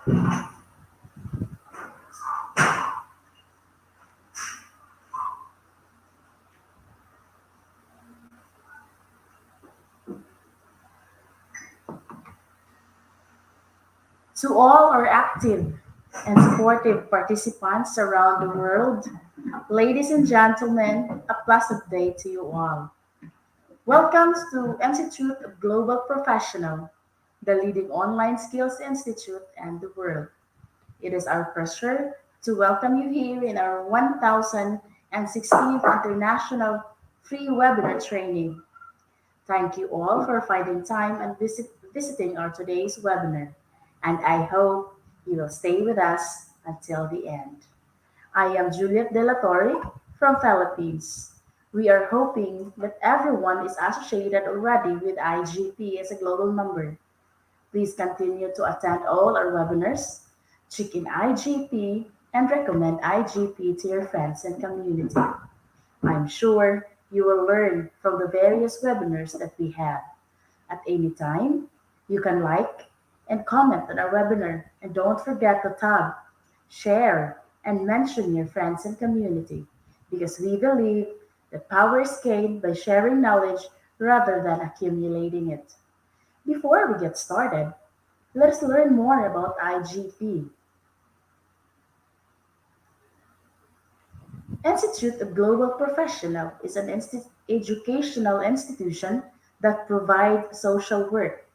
To all our active and supportive participants around the world, ladies and gentlemen, a pleasant day to you all. Welcome to Institute of Global Professional, the leading online skills institute in the world. It is our pleasure to welcome you here in our 1016th International Free Webinar Training. Thank you all for finding time and visiting our today's webinar, and I hope you will stay with us until the end. I am Juliet De La Torre from Philippines. We are hoping that everyone is associated already with IGP as a global member. Please continue to attend all our webinars, check in IGP, and recommend IGP to your friends and community. I'm sure you will learn from the various webinars that we have. At any time, you can like and comment on our webinar, and don't forget to tag, share, and mention your friends and community because we believe that power is gained by sharing knowledge rather than accumulating it. Before we get started, let us learn more about IGP. Institute of Global Professional is an educational institution that provides social work.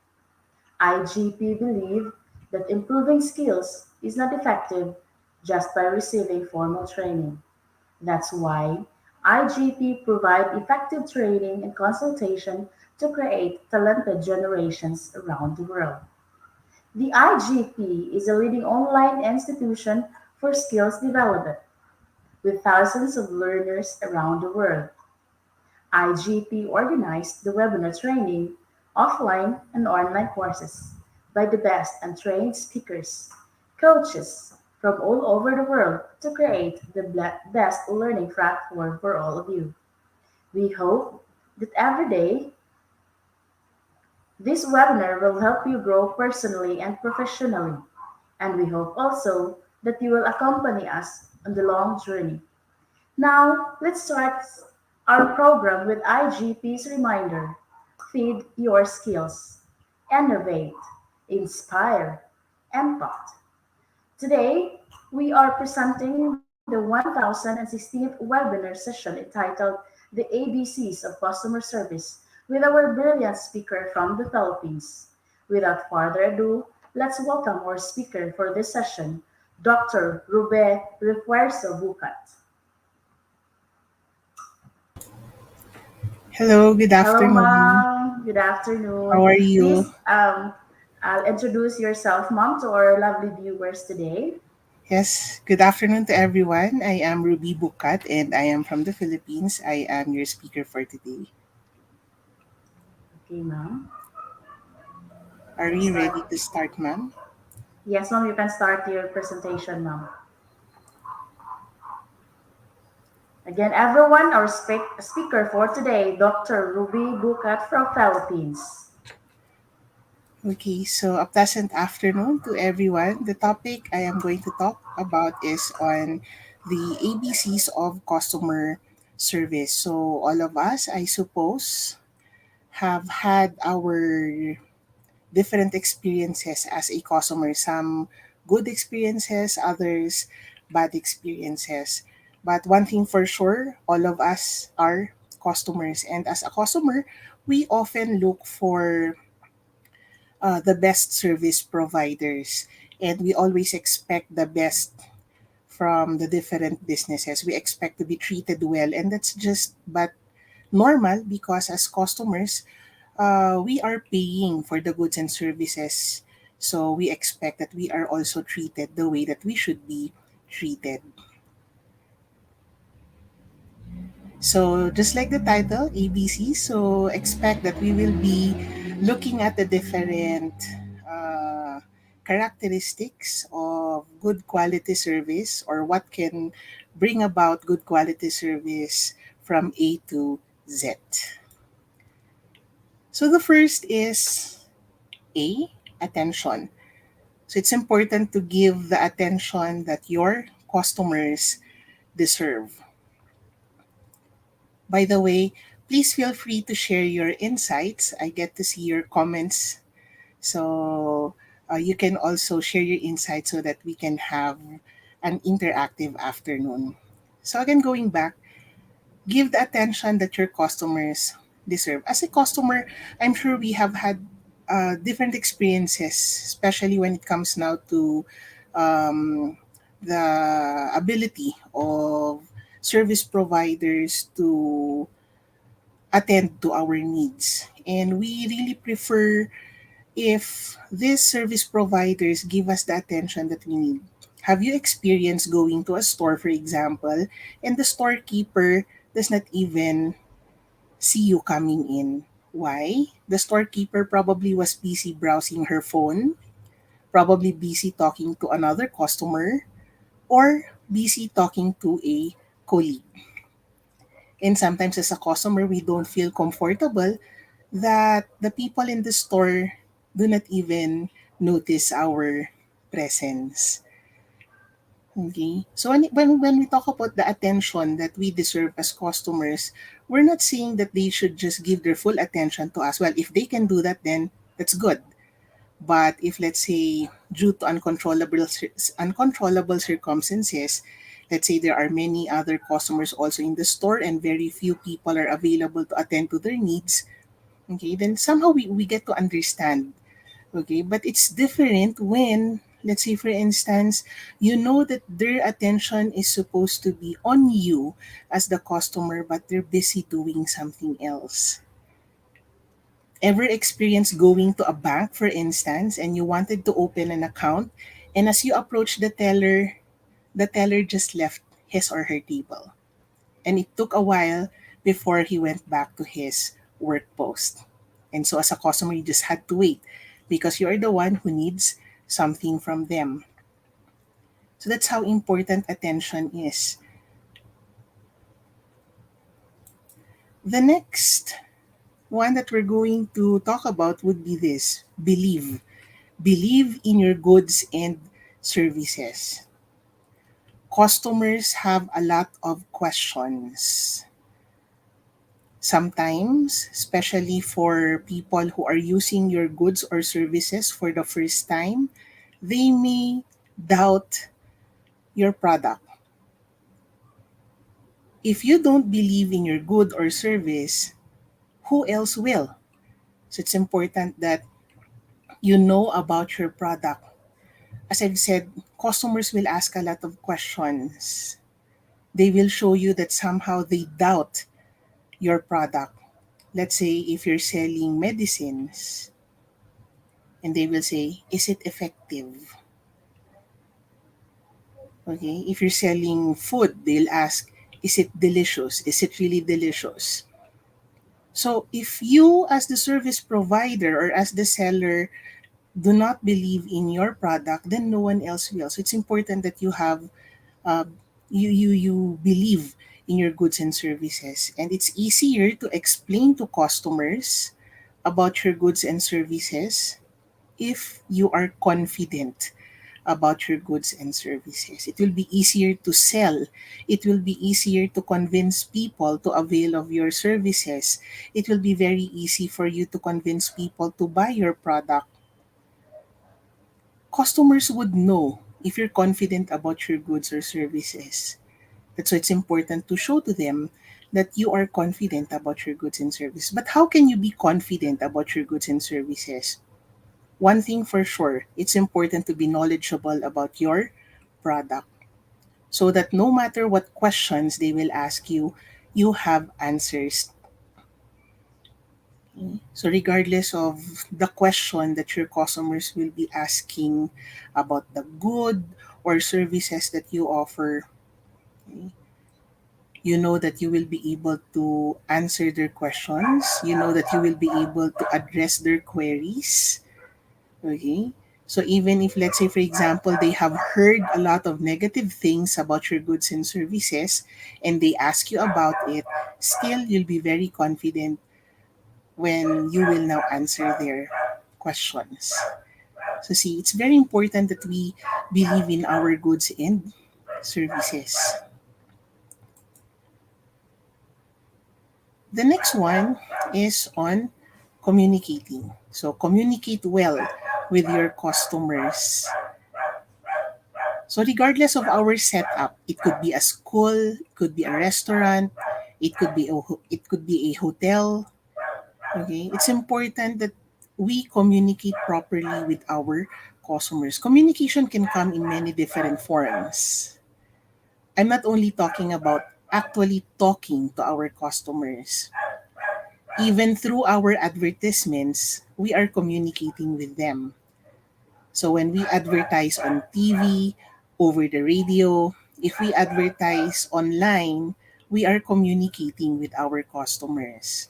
IGP believe that improving skills is not effective just by receiving formal training. That's why IGP provide effective training and consultation to create talented generations around the world. The IGP is a leading online institution for skills development with thousands of learners around the world. IGP organized the webinar training, offline and online courses by the best and trained speakers, coaches from all over the world to create the best learning platform for all of you. We hope that every day this webinar will help you grow personally and professionally, and we hope also that you will accompany us on the long journey. Now, let's start our program with IGP's reminder: feed your skills, innovate, inspire, impact. Today, we are presenting the 1016th webinar session entitled The ABCs of Customer Service with our brilliant speaker from the Philippines. Without further ado, let's welcome our speaker for this session, Dr. Rube Refuerzo Bucat. Hello, good Hello, afternoon. ma'am. Good How afternoon. are you? Please, I'll introduce yourself, ma'am, to our lovely viewers today. Yes, good afternoon to everyone. I am Ruby Bukat and I am from the Philippines. I am your speaker for today. Okay, ma'am. Are Let's we ready start. to start, ma'am? Yes, ma'am, you can start your presentation, ma'am. Again, everyone, our speaker for today, Dr. Ruby Bukat from Philippines. Okay, so a pleasant afternoon to everyone. The topic I am going to talk about is on the ABCs of customer service. So all of us, I suppose, have had our different experiences as a customer. Some good experiences, others bad experiences. But one thing for sure, all of us are customers. And as a customer, we often look for the best service providers. And we always expect the best from the different businesses. We expect to be treated well. And that's just but normal because as customers, we are paying for the goods and services. So we expect that we are also treated the way that we should be treated. So just like the title, ABC, so expect that we will be looking at the different uh, characteristics of good quality service or what can bring about good quality service from A to Z. So the first is A, attention. So it's important to give the attention that your customers deserve. By the way, please feel free to share your insights. I get to see your comments. So you can also share your insights so that we can have an interactive afternoon. So, again, going back, give the attention that your customers deserve. As a customer, I'm sure we have had different experiences, especially when it comes now to the ability of service providers to attend to our needs. And we really prefer if these service providers give us the attention that we need. Have you experienced going to a store, for example, and the storekeeper does not even see you coming in? Why? The storekeeper probably was busy browsing her phone, probably busy talking to another customer, or busy talking to a colleague. And sometimes, as a customer, we don't feel comfortable that the people in the store do not even notice our presence. Okay. So when we talk about the attention that we deserve as customers, we're not saying that they should just give their full attention to us. Well, if they can do that, then that's good. But if, let's say, due to uncontrollable circumstances, let's say there are many other customers also in the store and very few people are available to attend to their needs, okay, then somehow we get to understand. Okay, but it's different when, let's say, for instance, you know that their attention is supposed to be on you as the customer, but they're busy doing something else. Ever experience going to a bank, for instance, and you wanted to open an account, and as you approach the teller just left his or her table, and it took a while before he went back to his work post. And so, as a customer, you just had to wait because you're the one who needs something from them. So, that's how important attention is. The next one that we're going to talk about would be this: believe. Believe in your goods and services. Customers have a lot of questions. Sometimes, especially for people who are using your goods or services for the first time, they may doubt your product. If you don't believe in your good or service, who else will? So it's important that you know about your product. As I've said, customers will ask a lot of questions. They will show you that somehow they doubt your product. Let's say if you're selling medicines, and they will say, is it effective? Okay, if you're selling food, they'll ask, is it delicious? Is it really delicious? So if you, as the service provider or as the seller, do not believe in your product, then no one else will. So it's important that you have, uh, you believe in your goods and services, and it's easier to explain to customers about your goods and services if you are confident about your goods and services. It will be easier to sell. It will be easier to convince people to avail of your services. It will be very easy for you to convince people to buy your product. Customers would know if you're confident about your goods or services. That's why it's important to show to them that you are confident about your goods and services. But how can you be confident about your goods and services? One thing for sure, it's important to be knowledgeable about your product so that no matter what questions they will ask you, you have answers. So, regardless of the question that your customers will be asking about the good or services that you offer, you know that you will be able to answer their questions. You know that you will be able to address their queries. Okay. So even if, let's say, for example, they have heard a lot of negative things about your goods and services and they ask you about it, still you'll be very confident when you will now answer their questions. So see, it's very important that we believe in our goods and services. The next one is on communicating. So communicate well with your customers. So regardless of our setup, it could be a school, it could be a restaurant, it could be a hotel. Okay, it's important that we communicate properly with our customers. Communication can come in many different forms. I'm not only talking about actually talking to our customers. Even through our advertisements, we are communicating with them. So when we advertise on TV, over the radio, if we advertise online, we are communicating with our customers.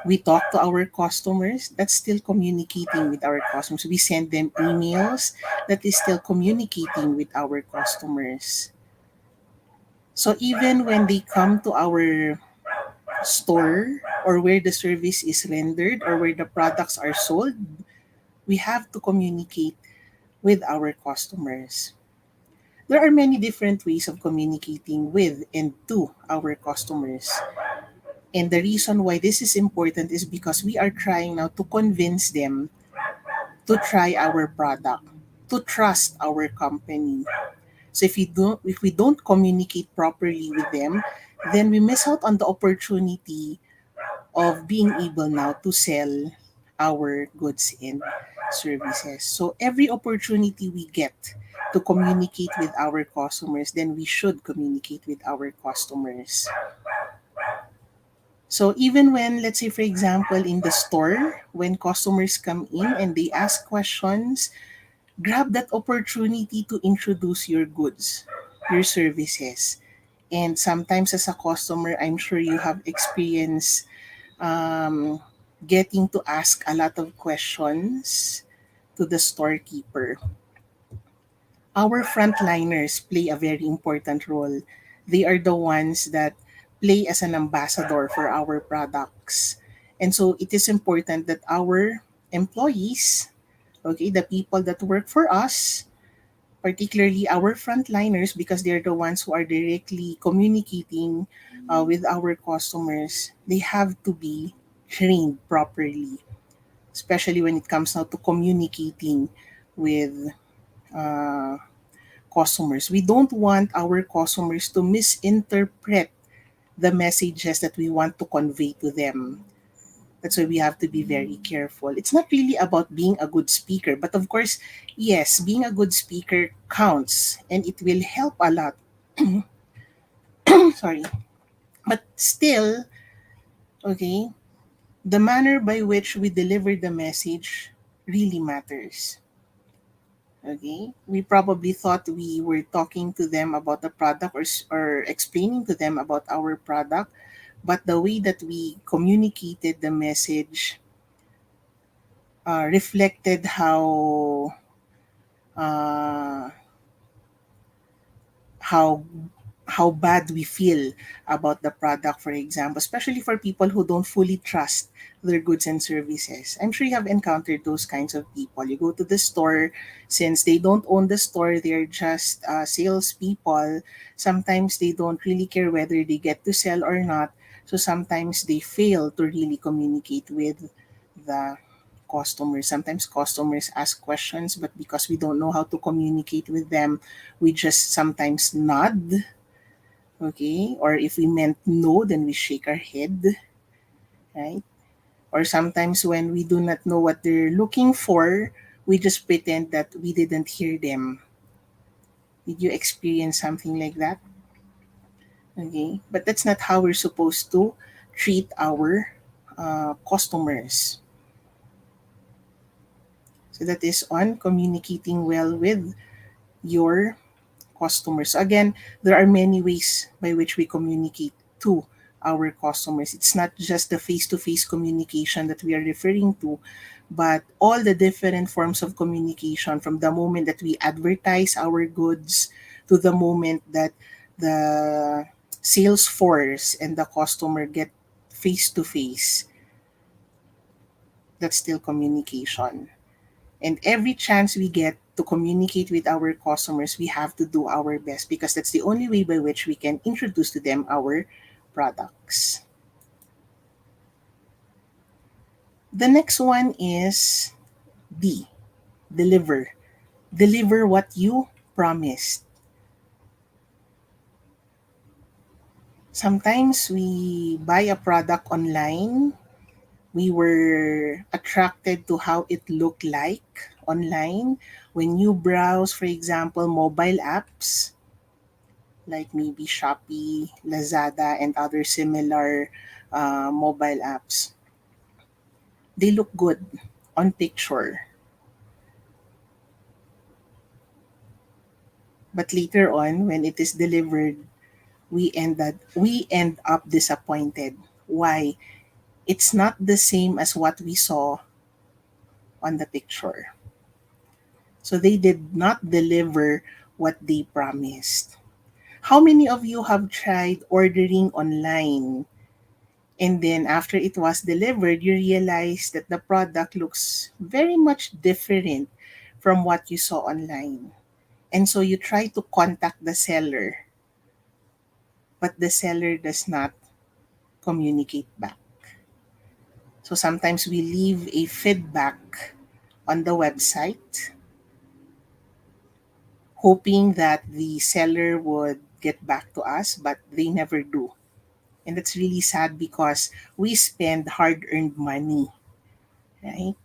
We talk to our customers, that's still communicating with our customers. We send them emails, that is still communicating with our customers. So even when they come to our store or where the service is rendered or where the products are sold, we have to communicate with our customers. There are many different ways of communicating with and to our customers. And the reason why this is important is because we are trying now to convince them to try our product, to trust our company. So if we don't communicate properly with them, then we miss out on the opportunity of being able now to sell our goods and services. So every opportunity we get to communicate with our customers, then we should communicate with our customers. So even when, let's say for example, in the store, when customers come in and they ask questions, grab that opportunity to introduce your goods, your services. And sometimes as a customer, I'm sure you have experienced um, getting to ask a lot of questions to the storekeeper. Our frontliners play a very important role. They are the ones that play as an ambassador for our products. And so it is important that our employees, okay, the people that work for us, particularly our frontliners, because they're the ones who are directly communicating with our customers, they have to be trained properly, especially when it comes now to communicating with uh, customers. We don't want our customers to misinterpret the messages that we want to convey to them. That's why we have to be very careful. It's not really about being a good speaker, but of course, yes, being a good speaker counts and it will help a lot. Sorry. But still, okay, the manner by which we deliver the message really matters. Okay, we probably thought we were talking to them about the product or explaining to them about our product, but the way that we communicated the message reflected uh, how how bad we feel about the product, for example, especially for people who don't fully trust their goods and services. I'm sure you have encountered those kinds of people. You go to the store, since they don't own the store, they're just salespeople. Sometimes they don't really care whether they get to sell or not. So sometimes they fail to really communicate with the customers. Sometimes customers ask questions, but because we don't know how to communicate with them, we just sometimes nod, okay? Or if we meant no, then we shake our head, right? Or sometimes when we do not know what they're looking for, we just pretend that we didn't hear them. Did you experience something like that? Okay, but that's not how we're supposed to treat our customers. So that is on communicating well with your customers. So again, there are many ways by which we communicate to our customers. It's not just the face to face communication that we are referring to, but all the different forms of communication from the moment that we advertise our goods to the moment that the sales force and the customer get face to face. That's still communication. And every chance we get to communicate with our customers, we have to do our best because that's the only way by which we can introduce to them our products. The next one is D, deliver. Deliver what you promised. Sometimes we buy a product online, we were attracted to how it looked like online. When you browse, for example, mobile apps like maybe Shopee, Lazada, and other similar mobile apps, they look good on picture. But later on, when it is delivered, we end up disappointed. Why? It's not the same as what we saw on the picture. So they did not deliver what they promised. How many of you have tried ordering online and then after it was delivered, you realize that the product looks very much different from what you saw online? And so you try to contact the seller, but the seller does not communicate back. So sometimes we leave a feedback on the website, hoping that the seller would get back to us, but they never do. And that's really sad because we spend hard earned money, right?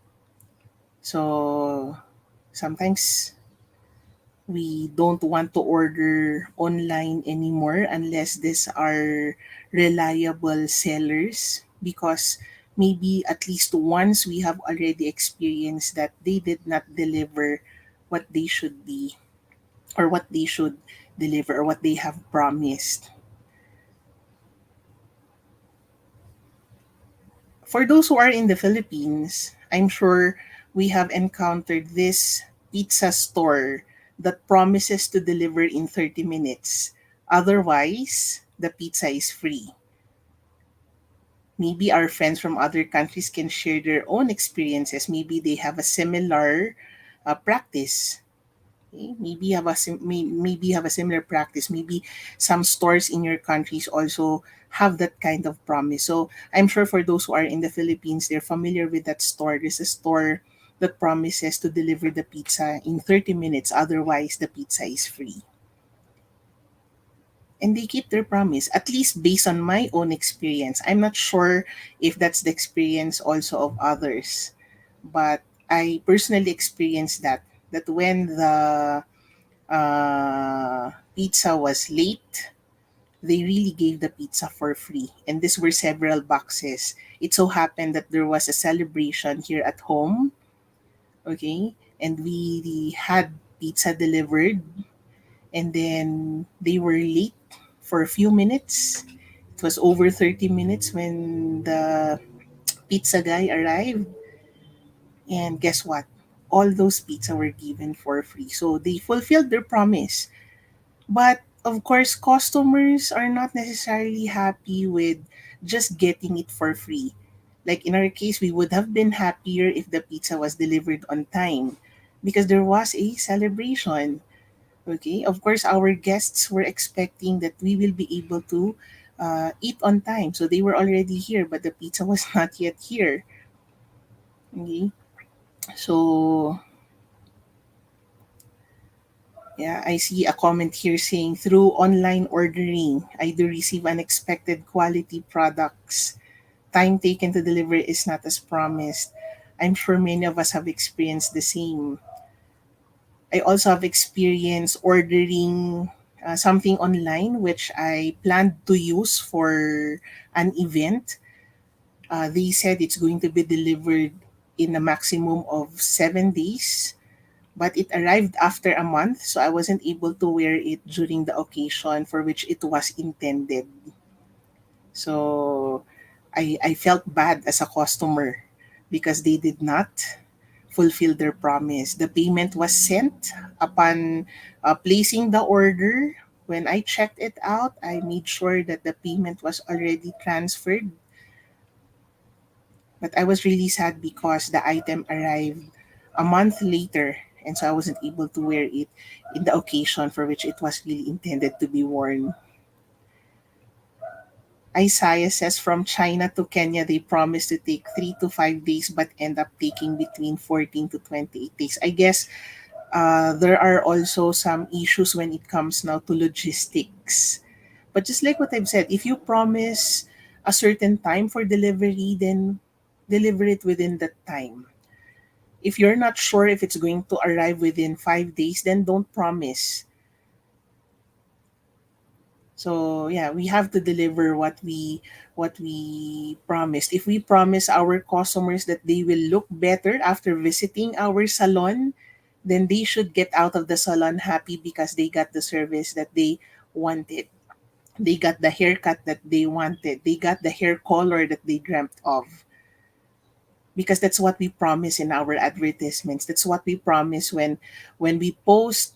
So sometimes we don't want to order online anymore unless these are reliable sellers because maybe at least once we have already experienced that they did not deliver what they should be or what they should deliver or what they have promised. For those who are in the Philippines, I'm sure we have encountered this pizza store that promises to deliver in 30 minutes. Otherwise, the pizza is free. Maybe our friends from other countries can share their own experiences. Maybe they have a similar practice. Okay? Maybe have a similar practice. Maybe some stores in your countries also have that kind of promise. So I'm sure for those who are in the Philippines, they're familiar with that store. There's a store that promises to deliver the pizza in 30 minutes. Otherwise, the pizza is free. And they keep their promise, at least based on my own experience. I'm not sure if that's the experience also of others, but I personally experienced that when the pizza was late, they really gave the pizza for free. And these were several boxes. It so happened that there was a celebration here at home, okay? And we had pizza delivered, and then they were late for a few minutes. It was over 30 minutes when the pizza guy arrived. And guess what? All those pizza were given for free. So they fulfilled their promise. But of course, customers are not necessarily happy with just getting it for free. Like in our case, we would have been happier if the pizza was delivered on time because there was a celebration. Okay, of course, our guests were expecting that we will be able to eat on time. So they were already here, but the pizza was not yet here. Okay, so yeah, I see a comment here saying through online ordering, I do receive unexpected quality products. Time taken to deliver is not as promised. I'm sure many of us have experienced the same. I also have experienced ordering something online which I planned to use for an event. They said it's going to be delivered in a maximum of 7 days, but it arrived after a month, so I wasn't able to wear it during the occasion for which it was intended. So I felt bad as a customer because they did not fulfill their promise. The payment was sent upon placing the order. When I checked it out, I made sure that the payment was already transferred. But I was really sad because the item arrived a month later, and so I wasn't able to wear it in the occasion for which it was really intended to be worn. Isaiah says from China to Kenya, they promised to take 3 to 5 days but end up taking between 14 to 28 days. I guess there are also some issues when it comes now to logistics. But just like what I've said, if you promise a certain time for delivery, then deliver it within that time. If you're not sure if it's going to arrive within 5 days, then don't promise. So yeah, we have to deliver what we promised. If we promise our customers that they will look better after visiting our salon, then they should get out of the salon happy because they got the service that they wanted. They got the haircut that they wanted. They got the hair color that they dreamt of. Because that's what we promise in our advertisements. That's what we promise when we post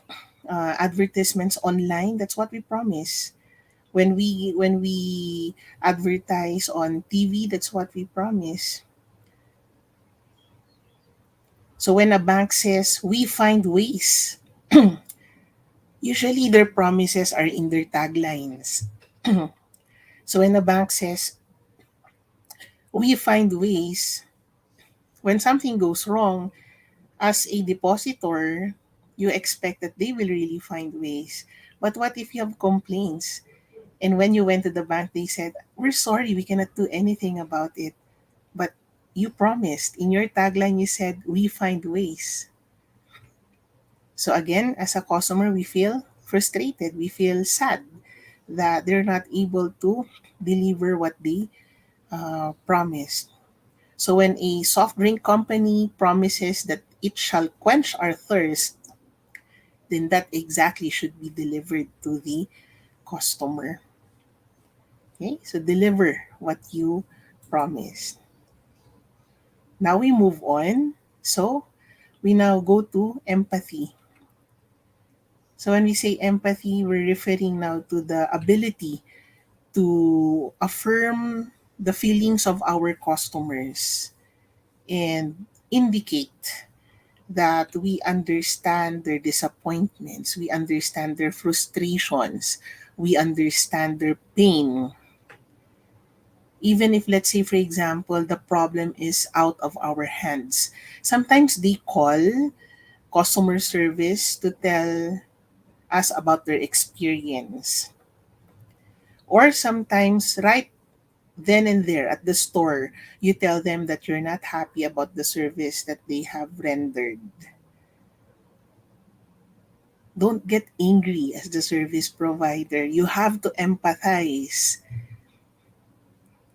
advertisements online. That's what we promise when we advertise on TV, that's what we promise. So when a bank says we find ways, usually their promises are in their taglines. So when a bank says we find ways, when something goes wrong, as a depositor, you expect that they will really find ways. But what if you have complaints? And when you went to the bank, they said, we're sorry, we cannot do anything about it. But you promised. In your tagline, you said, we find ways. So again, as a customer, we feel frustrated. We feel sad that they're not able to deliver what they promised. So when a soft drink company promises that it shall quench our thirst, then that exactly should be delivered to the customer. Okay, so deliver what you promised. Now we move on. So we now go to empathy. So when we say empathy, we're referring now to the ability to affirm the feelings of our customers and indicate that we understand their disappointments, we understand their frustrations, we understand their pain. Even if, let's say, for example, the problem is out of our hands, sometimes they call customer service to tell us about their experience. Or sometimes, right then and there at the store, you tell them that you're not happy about the service that they have rendered. Don't get angry as the service provider. You have to empathize.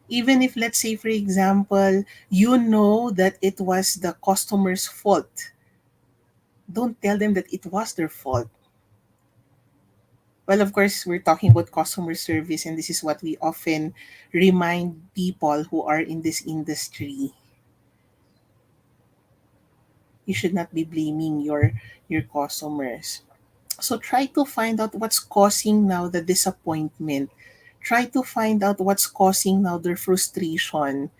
Even if, let's say, for example, you know that it was the customer's fault, don't tell them that it was their fault. Well, of course, we're talking about customer service, and this is what we often remind people who are in this industry. You should not be blaming your customers. So try to find out what's causing now the disappointment. Try to find out what's causing now their frustration.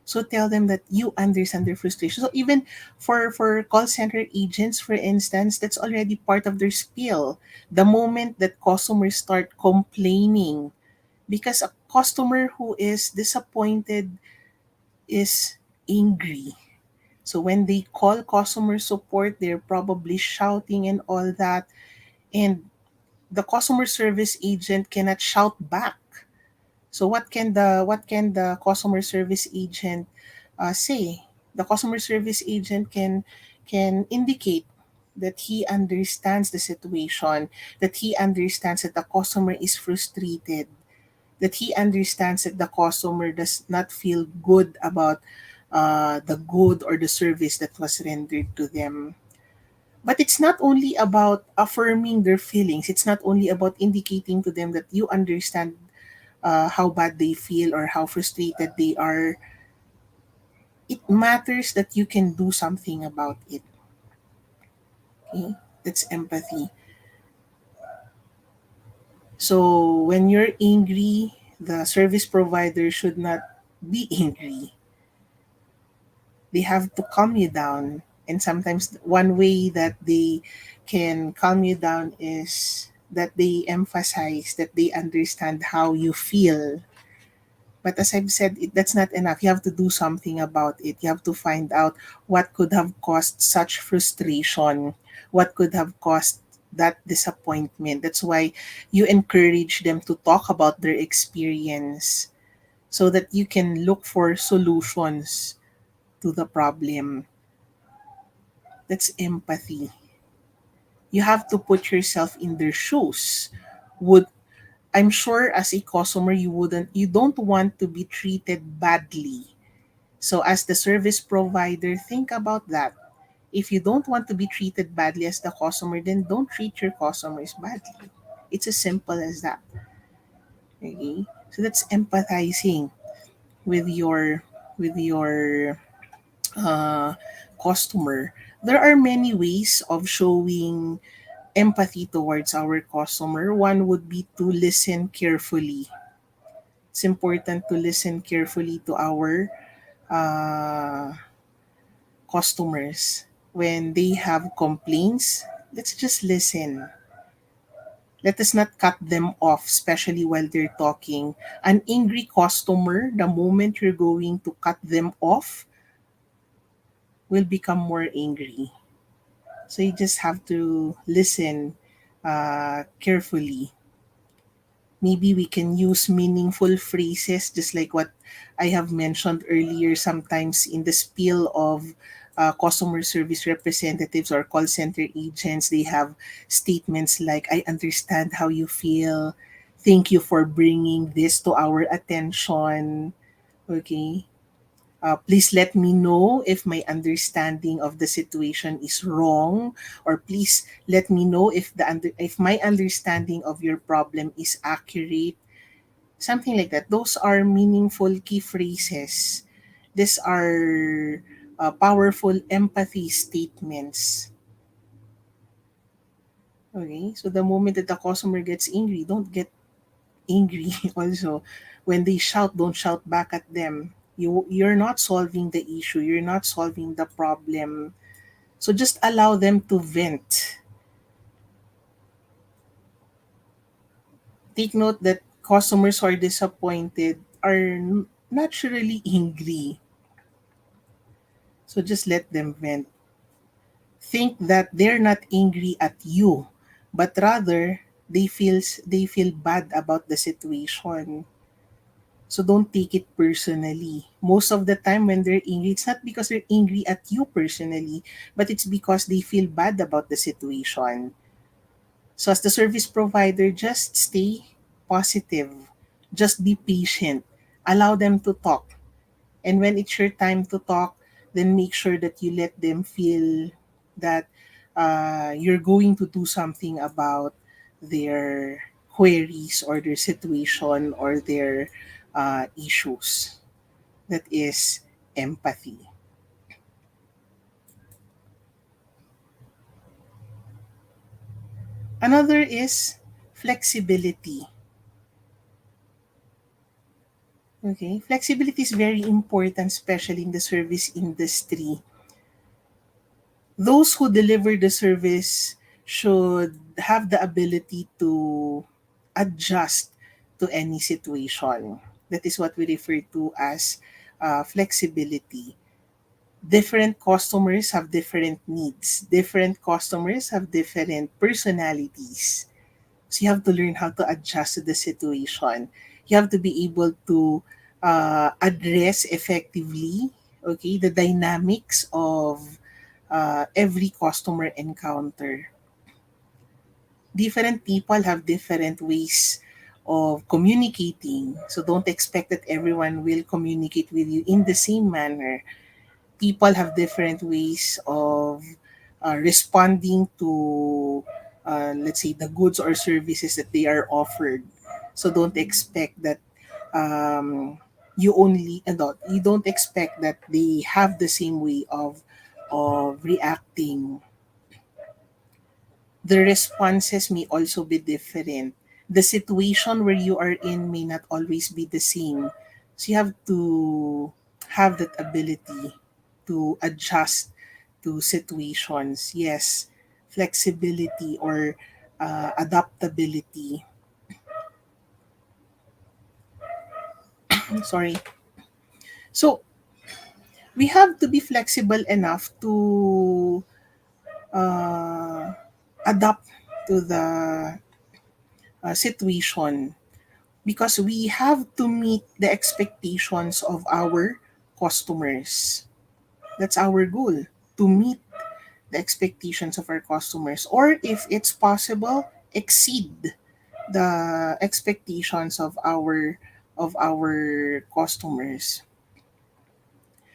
So tell them that you understand their frustration. So even for call center agents, for instance, that's already part of their spiel. The moment that customers start complaining, because a customer who is disappointed is angry. So when they call customer support, they're probably shouting and all that. And the customer service agent cannot shout back. So what can the customer service agent say? The customer service agent can indicate that he understands the situation, that he understands that the customer is frustrated, that he understands that the customer does not feel good about the good or the service that was rendered to them. But it's not only about affirming their feelings. It's not only about indicating to them that you understand how bad they feel or how frustrated they are. It matters that you can do something about it. Okay? That's empathy. So when you're angry, the service provider should not be angry. They have to calm you down. And sometimes one way that they can calm you down is that they emphasize that they understand how you feel. But as I've said, that's not enough. You have to do something about it. You have to find out what could have caused such frustration, what could have caused that disappointment. That's why you encourage them to talk about their experience so that you can look for solutions to the problem. That's empathy. You have to put yourself in their shoes. Would I'm sure as a customer you don't want to be treated badly. So as the service provider, think about that. If you don't want to be treated badly as the customer, then don't treat your customers badly. It's as simple as that. Okay? So that's empathizing with your uh, customer. There are many ways of showing empathy towards our customer. One would be to listen carefully. It's important to listen carefully to our uh, customers. When they have complaints, let's just listen. Let us not cut them off, especially while they're talking. An angry customer, the moment you're going to cut them off, will become more angry. So you just have to listen carefully. Maybe we can use meaningful phrases, just like what I have mentioned earlier. Sometimes in the spiel of customer service representatives or call center agents, they have statements like, I understand how you feel. Thank you for bringing this to our attention. Okay. Please let me know if my understanding of the situation is wrong, or please let me know if my understanding of your problem is accurate. Something like that. Those are meaningful key phrases. These are powerful empathy statements. Okay, so the moment that the customer gets angry, don't get angry. Also, when they shout, don't shout back at them. You're not solving the issue, you're not solving the problem. So just allow them to vent. Take note that customers who are disappointed are naturally angry. So just let them vent. Think that they're not angry at you, but rather they feel bad about the situation. So don't take it personally. Most of the time when they're angry, it's not because they're angry at you personally, but it's because they feel bad about the situation. So as the service provider, just stay positive. Just be patient. Allow them to talk. And when it's your time to talk, then make sure that you let them feel that you're going to do something about their queries or their situation or their issues. That is empathy. Another is flexibility. Okay, flexibility is very important, especially in the service industry. Those who deliver the service should have the ability to adjust to any situation. That is what we refer to as flexibility. Different customers have different needs, different customers have different personalities. So you have to learn how to adjust to the situation. You have to be able to address effectively, okay, the dynamics of every customer encounter. Different people have different ways of communicating. So don't expect that everyone will communicate with you in the same manner. People have different ways of responding to, let's say, the goods or services that they are offered. So don't expect that um, you don't expect that they have the same way of reacting. The responses may also be different. The situation where you are in may not always be the same. So you have to have that ability to adjust to situations. Yes, flexibility or adaptability. Sorry. So we have to be flexible enough to uh, adapt to the situation because we have to meet the expectations of our customers. That's our goal, to meet the expectations of our customers, or if it's possible, exceed the expectations of our customers.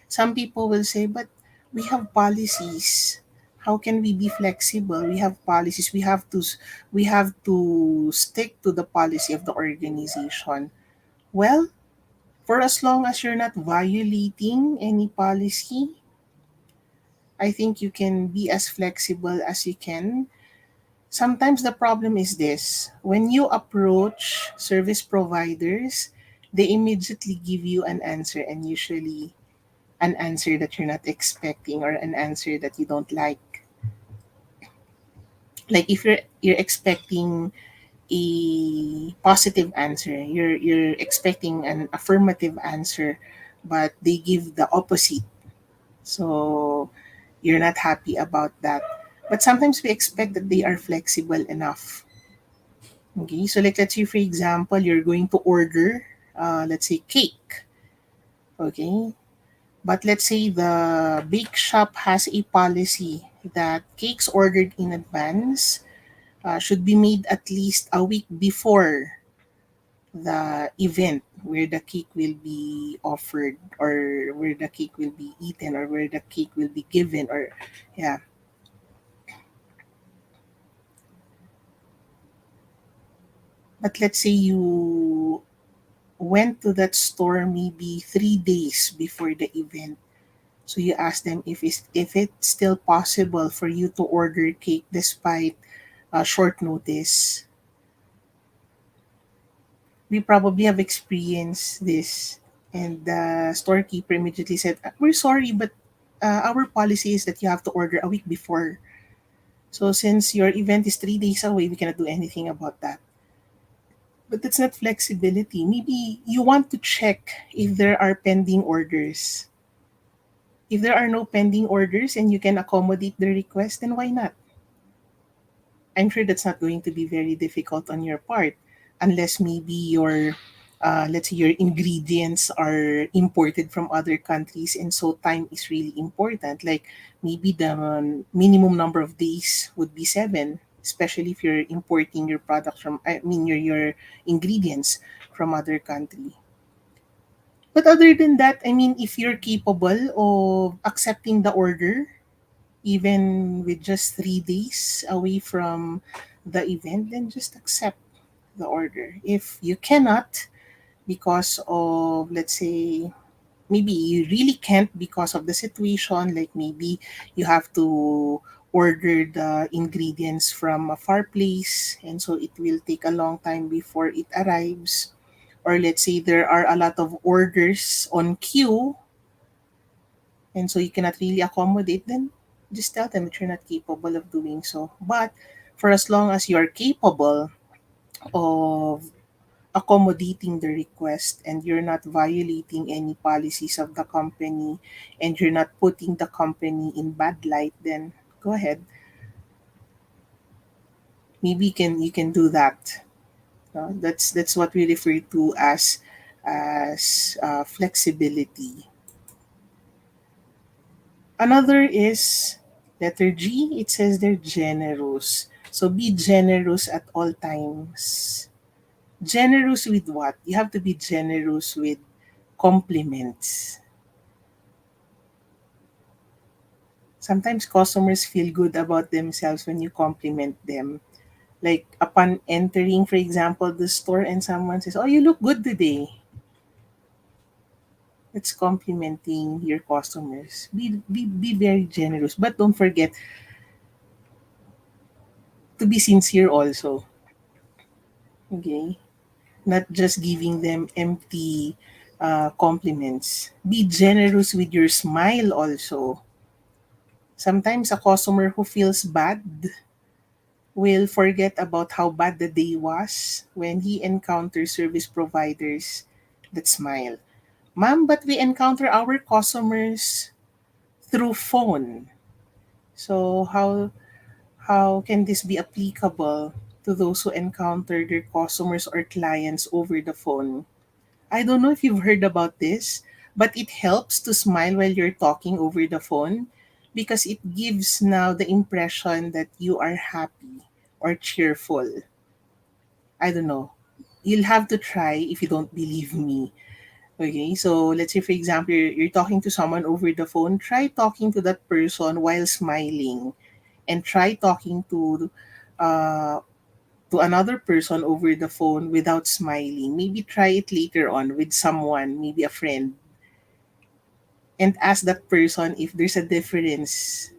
Some people will say, but we have policies. How can we be flexible? We have policies. We have to stick to the policy of the organization. Well, for as long as you're not violating any policy, I think you can be as flexible as you can. Sometimes the problem is this: when you approach service providers, they immediately give you an answer, and usually an answer that you're not expecting or an answer that you don't like. Like if you're expecting a positive answer, you're expecting an affirmative answer, but they give the opposite. So you're not happy about that. But sometimes we expect that they are flexible enough. Okay, so like let's say for example, you're going to order, let's say cake. Okay, but let's say the bake shop has a policy that cakes ordered in advance should be made at least a week before the event where the cake will be offered or where the cake will be eaten or where the cake will be given or yeah. But let's say you went to that store maybe 3 days before the event. So you ask them if it's still possible for you to order cake despite short notice. We probably have experienced this, and the storekeeper immediately said, "We're sorry, but our policy is that you have to order a week before. So since your event is 3 days away, we cannot do anything about that." But that's not flexibility. Maybe you want to check if there are pending orders. If there are no pending orders and you can accommodate the request, then why not? I'm sure that's not going to be very difficult on your part, unless maybe let's say your ingredients are imported from other countries, and so time is really important. Like maybe the minimum number of days would be 7, especially if you're importing your products from, I mean, your ingredients from other country. But other than that, I mean, if you're capable of accepting the order, even with just 3 days away from the event, then just accept the order. If you cannot, because of, let's say, maybe you really can't because of the situation, like maybe you have to order the ingredients from a far place, and so it will take a long time before it arrives. Or let's say there are a lot of orders on queue and so you cannot really accommodate, then just tell them that you're not capable of doing so. But for as long as you are capable of accommodating the request and you're not violating any policies of the company and you're not putting the company in bad light, then go ahead. Maybe you can do that. That's what we refer to as flexibility. Another is letter G. It says they're generous. So be generous at all times. Generous with what? You have to be generous with compliments. Sometimes customers feel good about themselves when you compliment them. Like upon entering, for example, the store and someone says, "Oh, you look good today." It's complimenting your customers. Be very generous. But don't forget to be sincere also. Okay? Not just giving them empty compliments. Be generous with your smile also. Sometimes a customer who feels bad will forget about how bad the day was when he encounters service providers that smile. Ma'am, but we encounter our customers through phone. So how can this be applicable to those who encounter their customers or clients over the phone? I don't know if you've heard about this, but it helps to smile while you're talking over the phone because it gives now the impression that you are happy or cheerful. I don't know. You'll have to try if you don't believe me. Okay, so let's say, for example, you're talking to someone over the phone, try talking to that person while smiling, and try talking uh, to another person over the phone without smiling. Maybe try it later on with someone, maybe a friend, and ask that person if there's a difference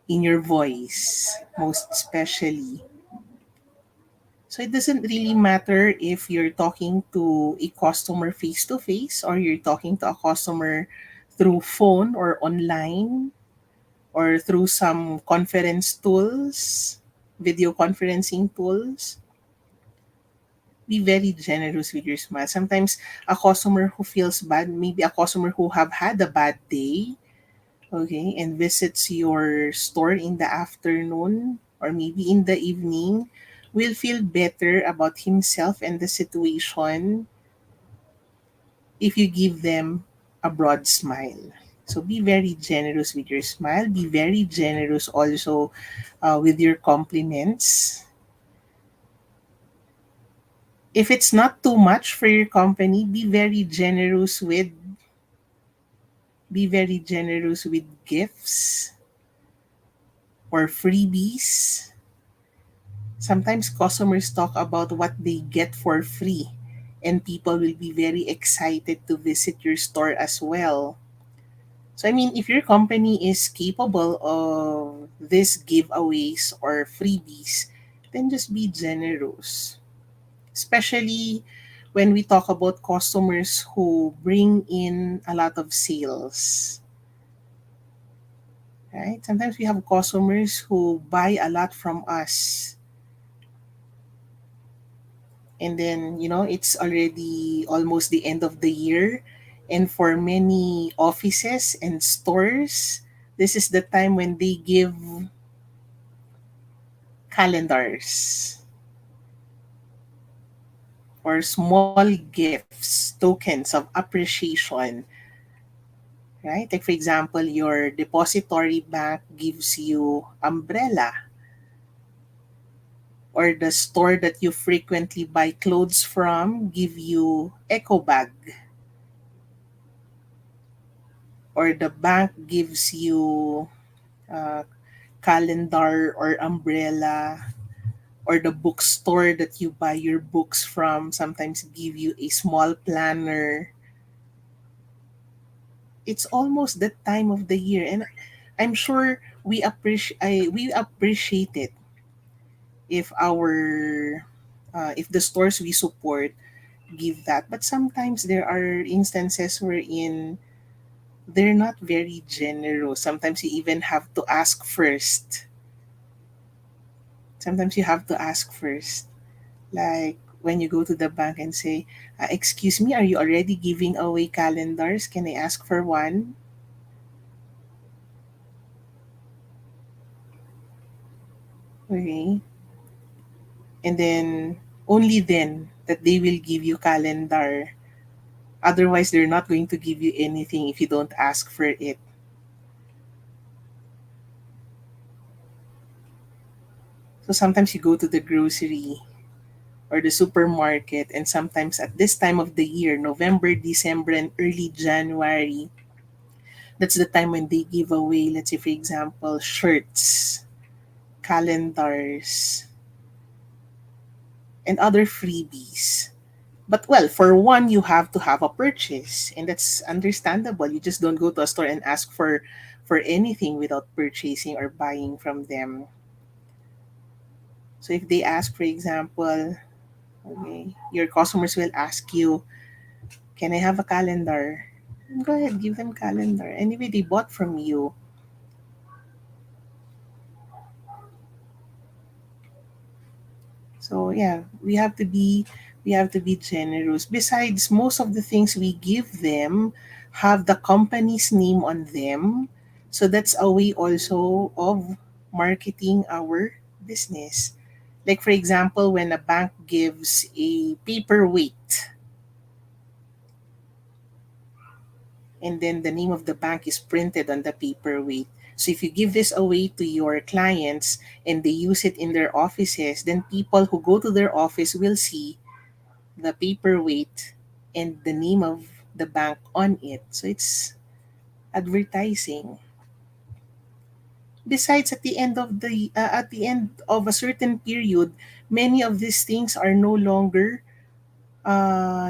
in your voice, most especially. So it doesn't really matter if you're talking to a customer face to face or you're talking to a customer through phone or online or through some conference tools, video conferencing tools. Be very generous with your smile. Sometimes a customer who feels bad, maybe a customer who have had a bad day, okay, and visits your store in the afternoon or maybe in the evening, will feel better about himself and the situation if you give them a broad smile. So be very generous with your smile. Be very generous also with your compliments. If it's not too much for your company, be very generous with gifts or freebies. Sometimes customers talk about what they get for free, and people will be very excited to visit your store as well. So, I mean, if your company is capable of these giveaways or freebies, then just be generous. Especially when we talk about customers who bring in a lot of sales, right? Sometimes we have customers who buy a lot from us, and then it's already almost the end of the year, and for many offices and stores, this is the time when they give calendars or small gifts, tokens of appreciation, right? Like, for example, your depository bank gives you umbrella, or the store that you frequently buy clothes from give you eco bag, or the bank gives you uh, calendar or umbrella, or the bookstore that you buy your books from sometimes give you a small planner. It's almost that time of the year, and I'm sure we appreciate it if our if the stores we support give that. But sometimes there are instances wherein they're not very generous. Sometimes you even have to ask first. Sometimes you have to ask first. Like when you go to the bank and say, "Excuse me, are you already giving away calendars? Can I ask for one?" Okay. And then only then that they will give you calendar. Otherwise, they're not going to give you anything if you don't ask for it. So sometimes you go to the grocery or the supermarket, and sometimes at this time of the year, November, December, and early January, that's the time when they give away, let's say, for example, shirts, calendars, and other freebies. But well, for one, you have to have a purchase, and that's understandable. You just don't go to a store and ask for anything without purchasing or buying from them. So if they ask, for example, okay, your customers will ask you, "Can I have a calendar?" Go ahead, give them calendar. Anyway, they bought from you. So yeah, we have to be generous. Besides, most of the things we give them have the company's name on them. So that's a way also of marketing our business. Like for example, when a bank gives a paperweight and then the name of the bank is printed on the paperweight. So if you give this away to your clients and they use it in their offices, then people who go to their office will see the paperweight and the name of the bank on it. So it's advertising. Besides, at the end of a certain period, many of these things are no longer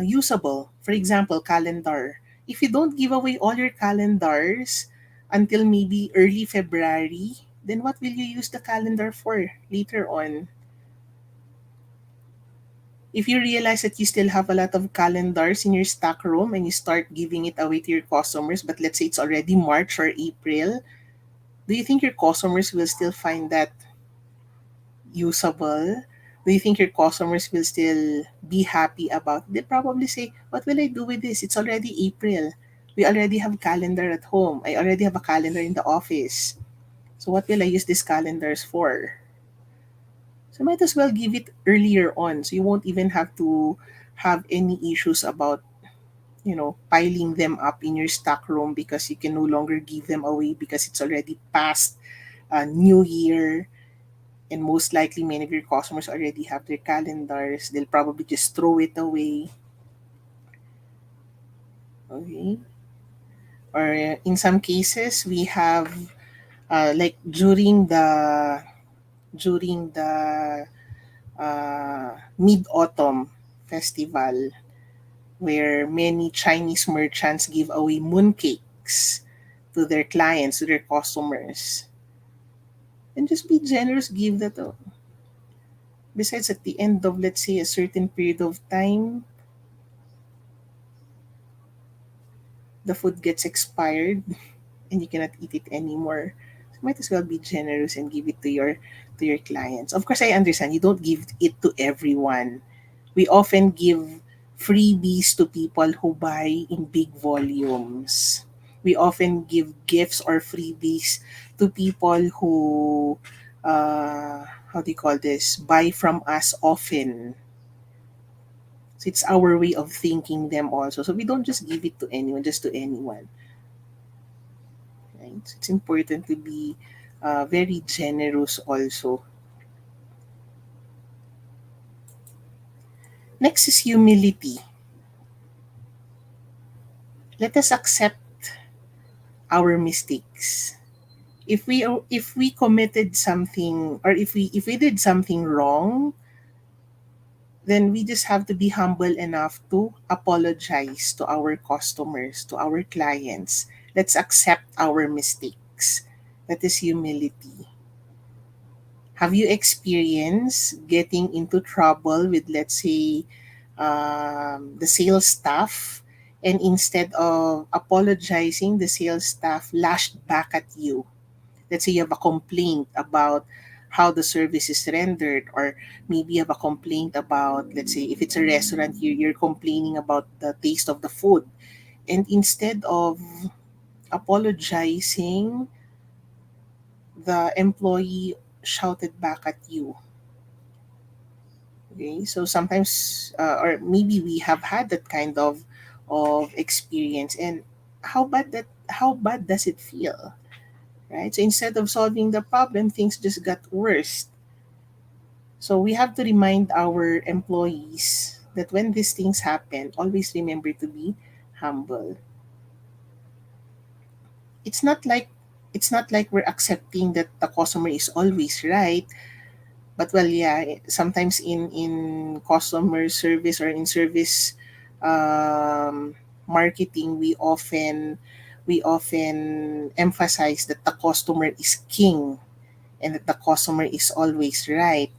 usable. For example, calendar. If you don't give away all your calendars until maybe early February, then what will you use the calendar for later on? If you realize that you still have a lot of calendars in your stock room and you start giving it away to your customers, but let's say it's already March or April, do you think your customers will still find that usable? Do you think your customers will still be happy about it? They'll probably say, what will I do with this? It's already April. We already have calendar at home. I already have a calendar in the office. So what will I use these calendars for? So might as well give it earlier on so you won't even have to have any issues about piling them up in your stock room because you can no longer give them away because it's already past New Year, and most likely many of your customers already have their calendars. They'll probably just throw it away. Okay. Or in some cases, we have like during the Mid Autumn festival, where many Chinese merchants give away mooncakes to their clients, to their customers. And just be generous, give that out. Besides, at the end of, let's say, a certain period of time, the food gets expired and you cannot eat it anymore. So might as well be generous and give it to your clients. Of course, I understand you don't give it to everyone. We often give freebies to people who buy in big volumes. We often give gifts or freebies to people who how do you call this, buy from us often. So it's our way of thanking them also. So we don't just give it to anyone, just to anyone. Right? So it's important to be very generous also. Next is humility. Let us accept our mistakes. If we committed something, or if we did something wrong, then we just have to be humble enough to apologize to our customers, to our clients. Let's accept our mistakes. That is humility. Have you experienced getting into trouble with, let's say, the sales staff, and instead of apologizing, the sales staff lashed back at you? Let's say you have a complaint about how the service is rendered, or maybe you have a complaint about, let's say, if it's a restaurant, you're complaining about the taste of the food. And instead of apologizing, the employee shouted back at you. Okay, so sometimes, or maybe we have had that kind of experience, and how bad does it feel, right? So instead of solving the problem, things just got worse. So we have to remind our employees that when these things happen, always remember to be humble. It's not like it's not like we're accepting that the customer is always right. But well, yeah, sometimes in customer service or in service marketing, we often emphasize that the customer is king and that the customer is always right.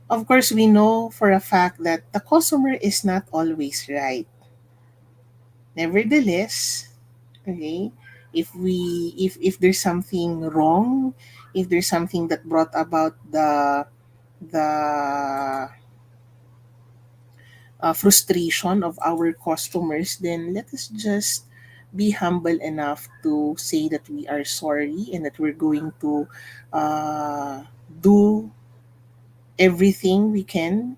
Of course, we know for a fact that the customer is not always right. Nevertheless, okay, if there's something wrong, if there's something that brought about the frustration of our customers, then let us just be humble enough to say that we are sorry and that we're going to do everything we can,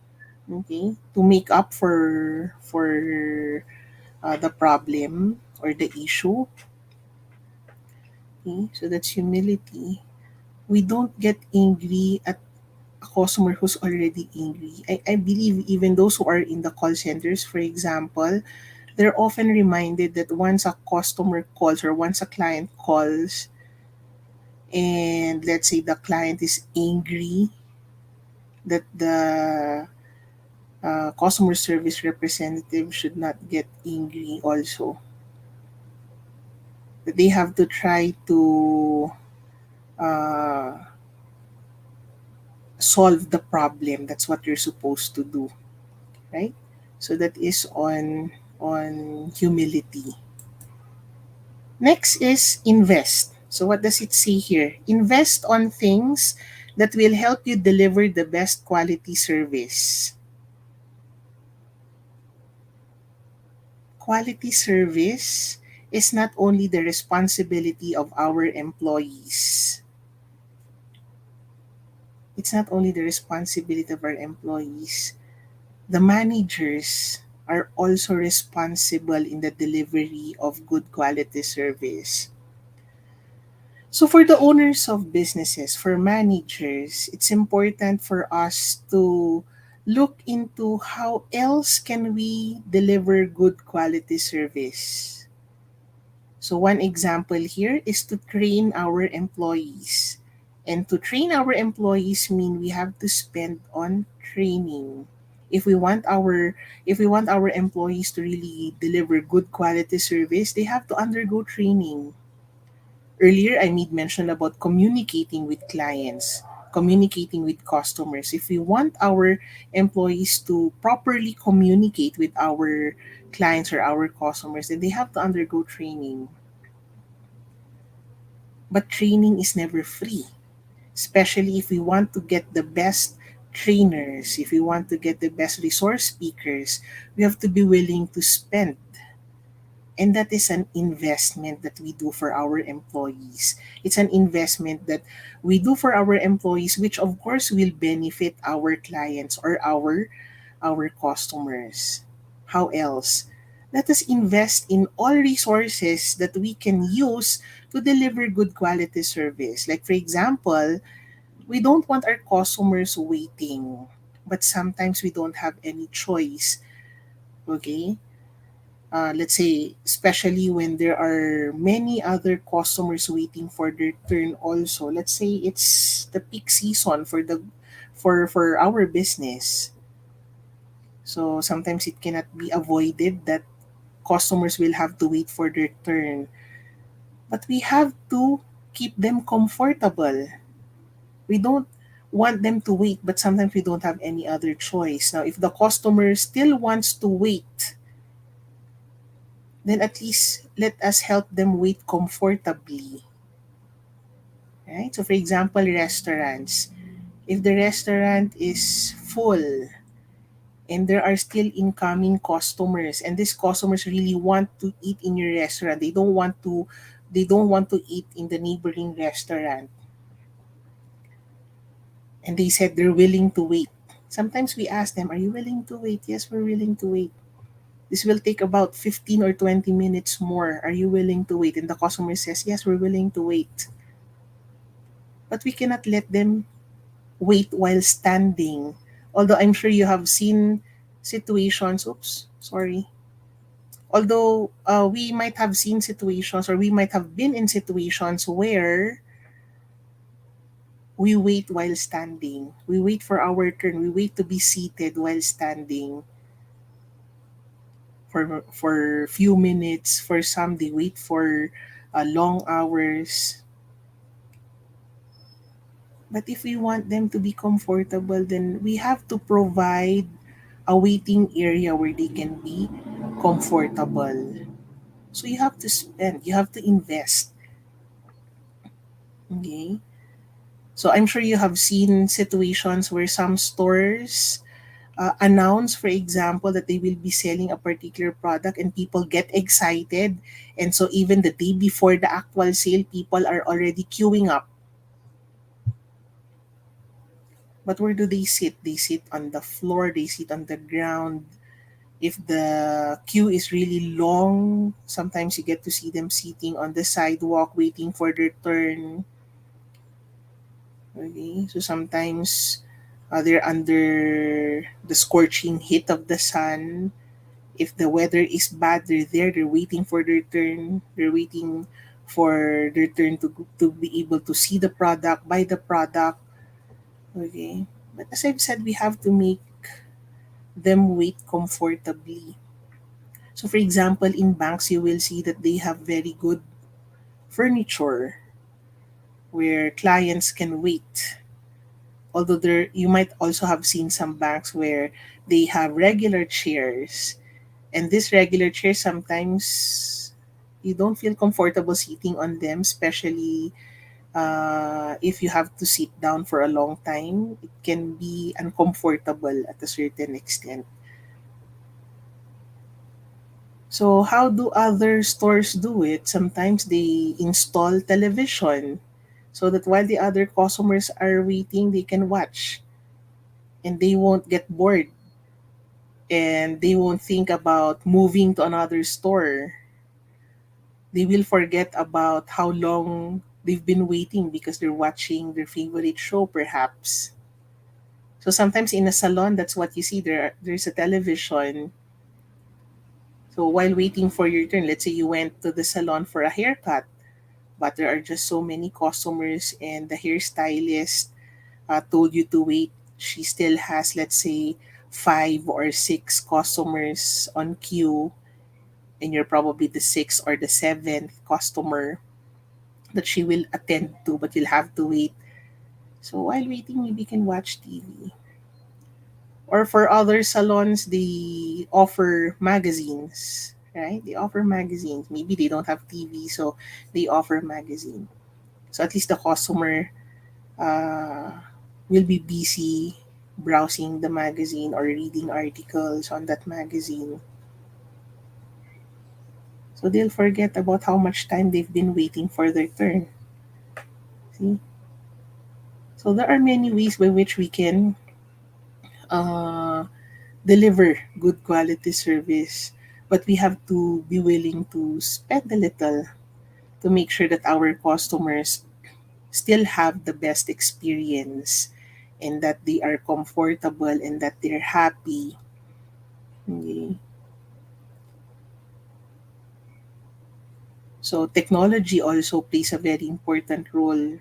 okay, to make up for the problem or the issue. Okay, so that's humility. We don't get angry at a customer who's already angry. I believe even those who are in the call centers, for example, they're often reminded that once a customer calls or once a client calls and let's say the client is angry, that the customer service representative should not get angry also. That they have to try to uh, solve the problem. That's what you're supposed to do, right? So that is on humility. Next is invest. So what does it say here? Invest on things that will help you deliver the best quality service. Quality service is not only the responsibility of our employees. It's not only the responsibility of our employees. The managers are also responsible in the delivery of good quality service. So for the owners of businesses, for managers, it's important for us to look into how else can we deliver good quality service. So one example here is to train our employees. And to train our employees mean we have to spend on training. If we want our if we want our employees to really deliver good quality service, they have to undergo training. Earlier, I made mention about communicating with clients, communicating with customers. If we want our employees to properly communicate with our clients or our customers, then they have to undergo training. But training is never free, especially if we want to get the best trainers, if we want to get the best resource speakers, we have to be willing to spend. And that is an investment that we do for our employees. It's an investment that we do for our employees, which of course will benefit our clients or our customers. How else? Let us invest in all resources that we can use to deliver good quality service. Like for example, we don't want our customers waiting, but sometimes we don't have any choice. Okay? Let's say especially when there are many other customers waiting for their turn also. Let's say it's the peak season for our business. So sometimes it cannot be avoided that customers will have to wait for their turn. But we have to keep them comfortable. We don't want them to wait, but sometimes we don't have any other choice. Now, if the customer still wants to wait, then at least let us help them wait comfortably. Right? So, for example, restaurants. If the restaurant is full and there are still incoming customers, and these customers really want to eat in your restaurant, they don't want to eat in the neighboring restaurant, and they said they're willing to wait. Sometimes we ask them, "Are you willing to wait?" Yes, we're willing to wait. This will take about 15 or 20 minutes more. Are you willing to wait? And the customer says, "Yes, we're willing to wait." But we cannot let them wait while standing. Although I'm sure you have seen situations, oops, sorry. Although we might have seen situations or we might have been in situations where we wait while standing. We wait for our turn. We wait to be seated while standing for few minutes. For some, they wait for long hours. But if we want them to be comfortable, then we have to provide a waiting area where they can be comfortable. So you have to spend, you have to invest. Okay? So I'm sure you have seen situations where some stores announce, for example, that they will be selling a particular product and people get excited. And so even the day before the actual sale, people are already queuing up. But where do they sit? They sit on the floor, they sit on the ground. If the queue is really long, sometimes you get to see them sitting on the sidewalk waiting for their turn. Okay, so sometimes they're under the scorching heat of the sun. If the weather is bad, they're there, they're waiting for their turn. They're waiting for their turn to be able to see the product, buy the product. Okay. But as I've said, we have to make them wait comfortably. So for example, in banks, you will see that they have very good furniture where clients can wait. Although there, you might also have seen some banks where they have regular chairs, and this regular chairs sometimes you don't feel comfortable sitting on them, especially if you have to sit down for a long time. It can be uncomfortable at a certain extent. So how do other stores do it? Sometimes they install television so that while the other customers are waiting, they can watch and they won't get bored and they won't think about moving to another store. They will forget about how long they've been waiting because they're watching their favorite show perhaps. So sometimes in a salon, that's what you see. There's a television. So while waiting for your turn, let's say you went to the salon for a haircut, but there are just so many customers and the hairstylist told you to wait. She still has, let's say, 5 or 6 customers on queue, and you're probably the sixth or the seventh customer that she will attend to, but you'll have to wait. So while waiting, maybe you can watch TV. Or for other salons, they offer magazines, right? They offer magazines. Maybe they don't have TV, so they offer magazine. So at least the customer uh, will be busy browsing the magazine or reading articles on that magazine. So they'll forget about how much time they've been waiting for their turn. See? So there are many ways by which we can uh, deliver good quality service, but we have to be willing to spend a little to make sure that our customers still have the best experience and that they are comfortable and that they're happy. Okay. So technology also plays a very important role.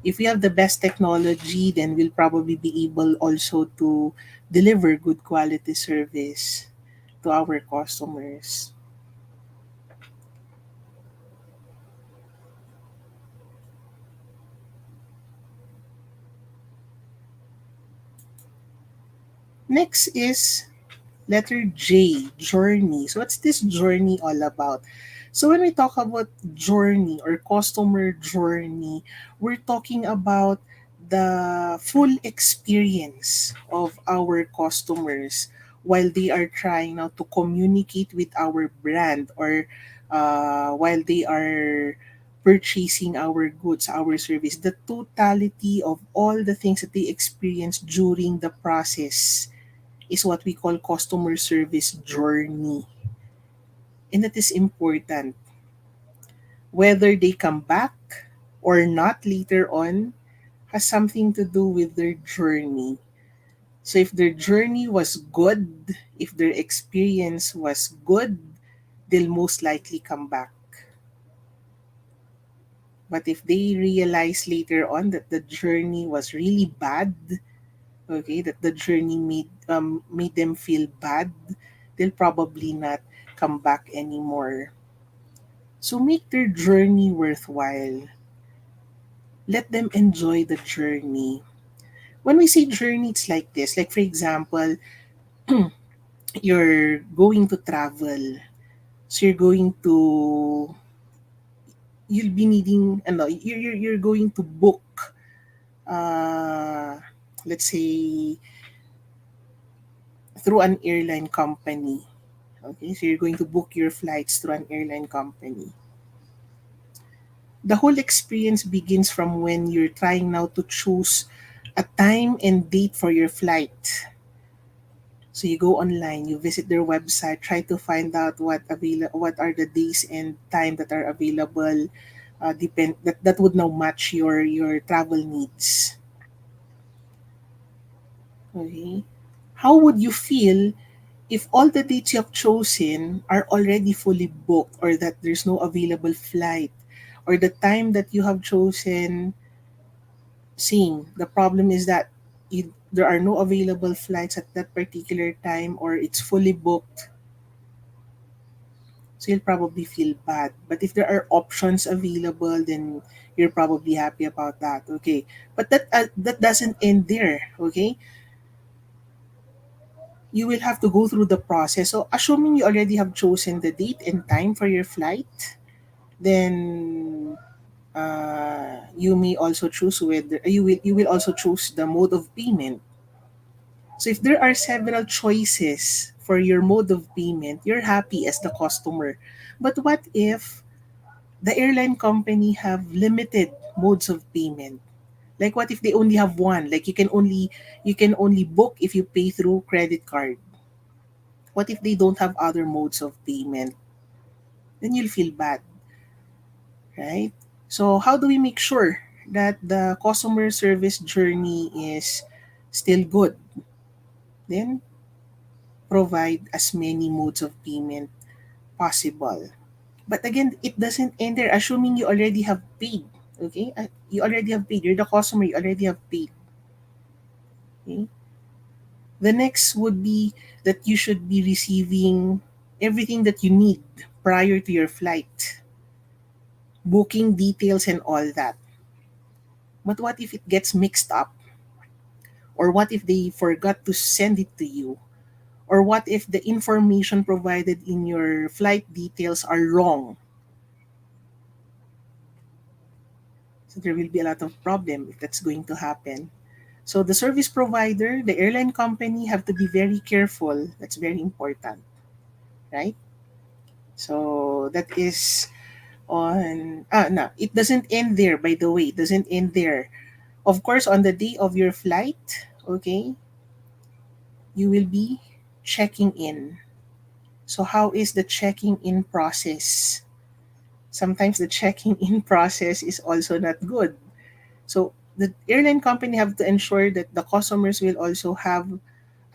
If we have the best technology, then we'll probably be able also to deliver good quality service to our customers. Next is letter J, journey. So what's this journey all about? So when we talk about journey or customer journey, we're talking about the full experience of our customers while they are trying now to communicate with our brand, or while they are purchasing our goods, our service, the totality of all the things that they experience during the process is what we call customer service journey. And that is important. Whether they come back or not later on has something to do with their journey. So if their journey was good, if their experience was good, they'll most likely come back. But if they realize later on that the journey was really bad, okay, that the journey made them feel bad, they'll probably not come back anymore. So make their journey worthwhile. Let them enjoy the journey. When we say journey, it's like this. Like for example, you're going to travel. So you'll be needing, you're going to book. uh, let's say, through an airline company. Okay, so you're going to book your flights through an airline company. The whole experience begins from when you're trying now to choose a time and date for your flight. So you go online, you visit their website, try to find out what are the days and time that are available. That would now match your travel needs. Okay, how would you feel if all the dates you have chosen are already fully booked, or that there's no available flight, or the time that you have chosen, same. The problem is that there are no available flights at that particular time, or it's fully booked, so you'll probably feel bad. But if there are options available, then you're probably happy about that. Okay, but that doesn't end there. Okay, you will have to go through the process. So assuming you already have chosen the date and time for your flight, then you may also choose whether you will also choose the mode of payment. So if there are several choices for your mode of payment, you're happy as the customer. But what if the airline company have limited modes of payment? Like what if they only have one? Like you can only book if you pay through credit card. What if they don't have other modes of payment? Then you'll feel bad, right? So how do we make sure that the customer service journey is still good? Then provide as many modes of payment possible. But again, it doesn't end there. Assuming you already have paid, okay? You already have paid. You're the customer. You already have paid. Okay? The next would be that you should be receiving everything that you need prior to your flight, booking details and all that. But what if it gets mixed up? Or what if they forgot to send it to you? Or what if the information provided in your flight details are wrong? So there will be a lot of problem if that's going to happen. So the service provider, the airline company have to be very careful. That's very important, right? So that is on no, it doesn't end there, by the way. It doesn't end there. Of course, on the day of your flight, okay, you will be checking in. So how is the checking in process? Sometimes the checking in process is also not good. So the airline company have to ensure that the customers will also have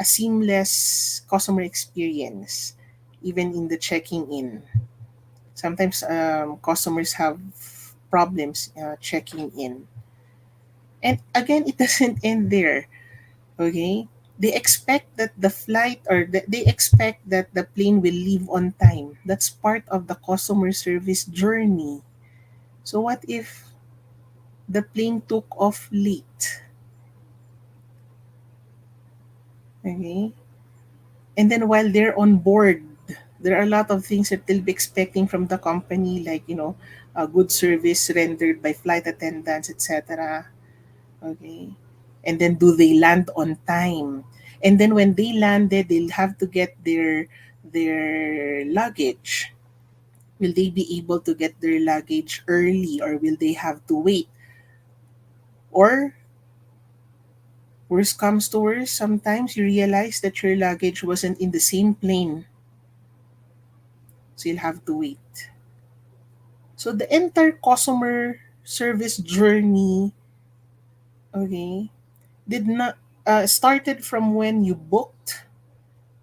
a seamless customer experience, even in the checking in. Sometimes customers have problems checking in. And again, it doesn't end there. Okay? They expect that the flight or they expect that the plane will leave on time. That's part of the customer service journey. So what if the plane took off late? Okay? And then while they're on board, there are a lot of things that they'll be expecting from the company, like, a good service rendered by flight attendants, etc. Okay. And then do they land on time? And then when they landed, they'll have to get their luggage. Will they be able to get their luggage early, or will they have to wait? Or worst comes to worst, sometimes you realize that your luggage wasn't in the same plane, so you'll have to wait. So the entire customer service journey, okay, did not started from when you booked,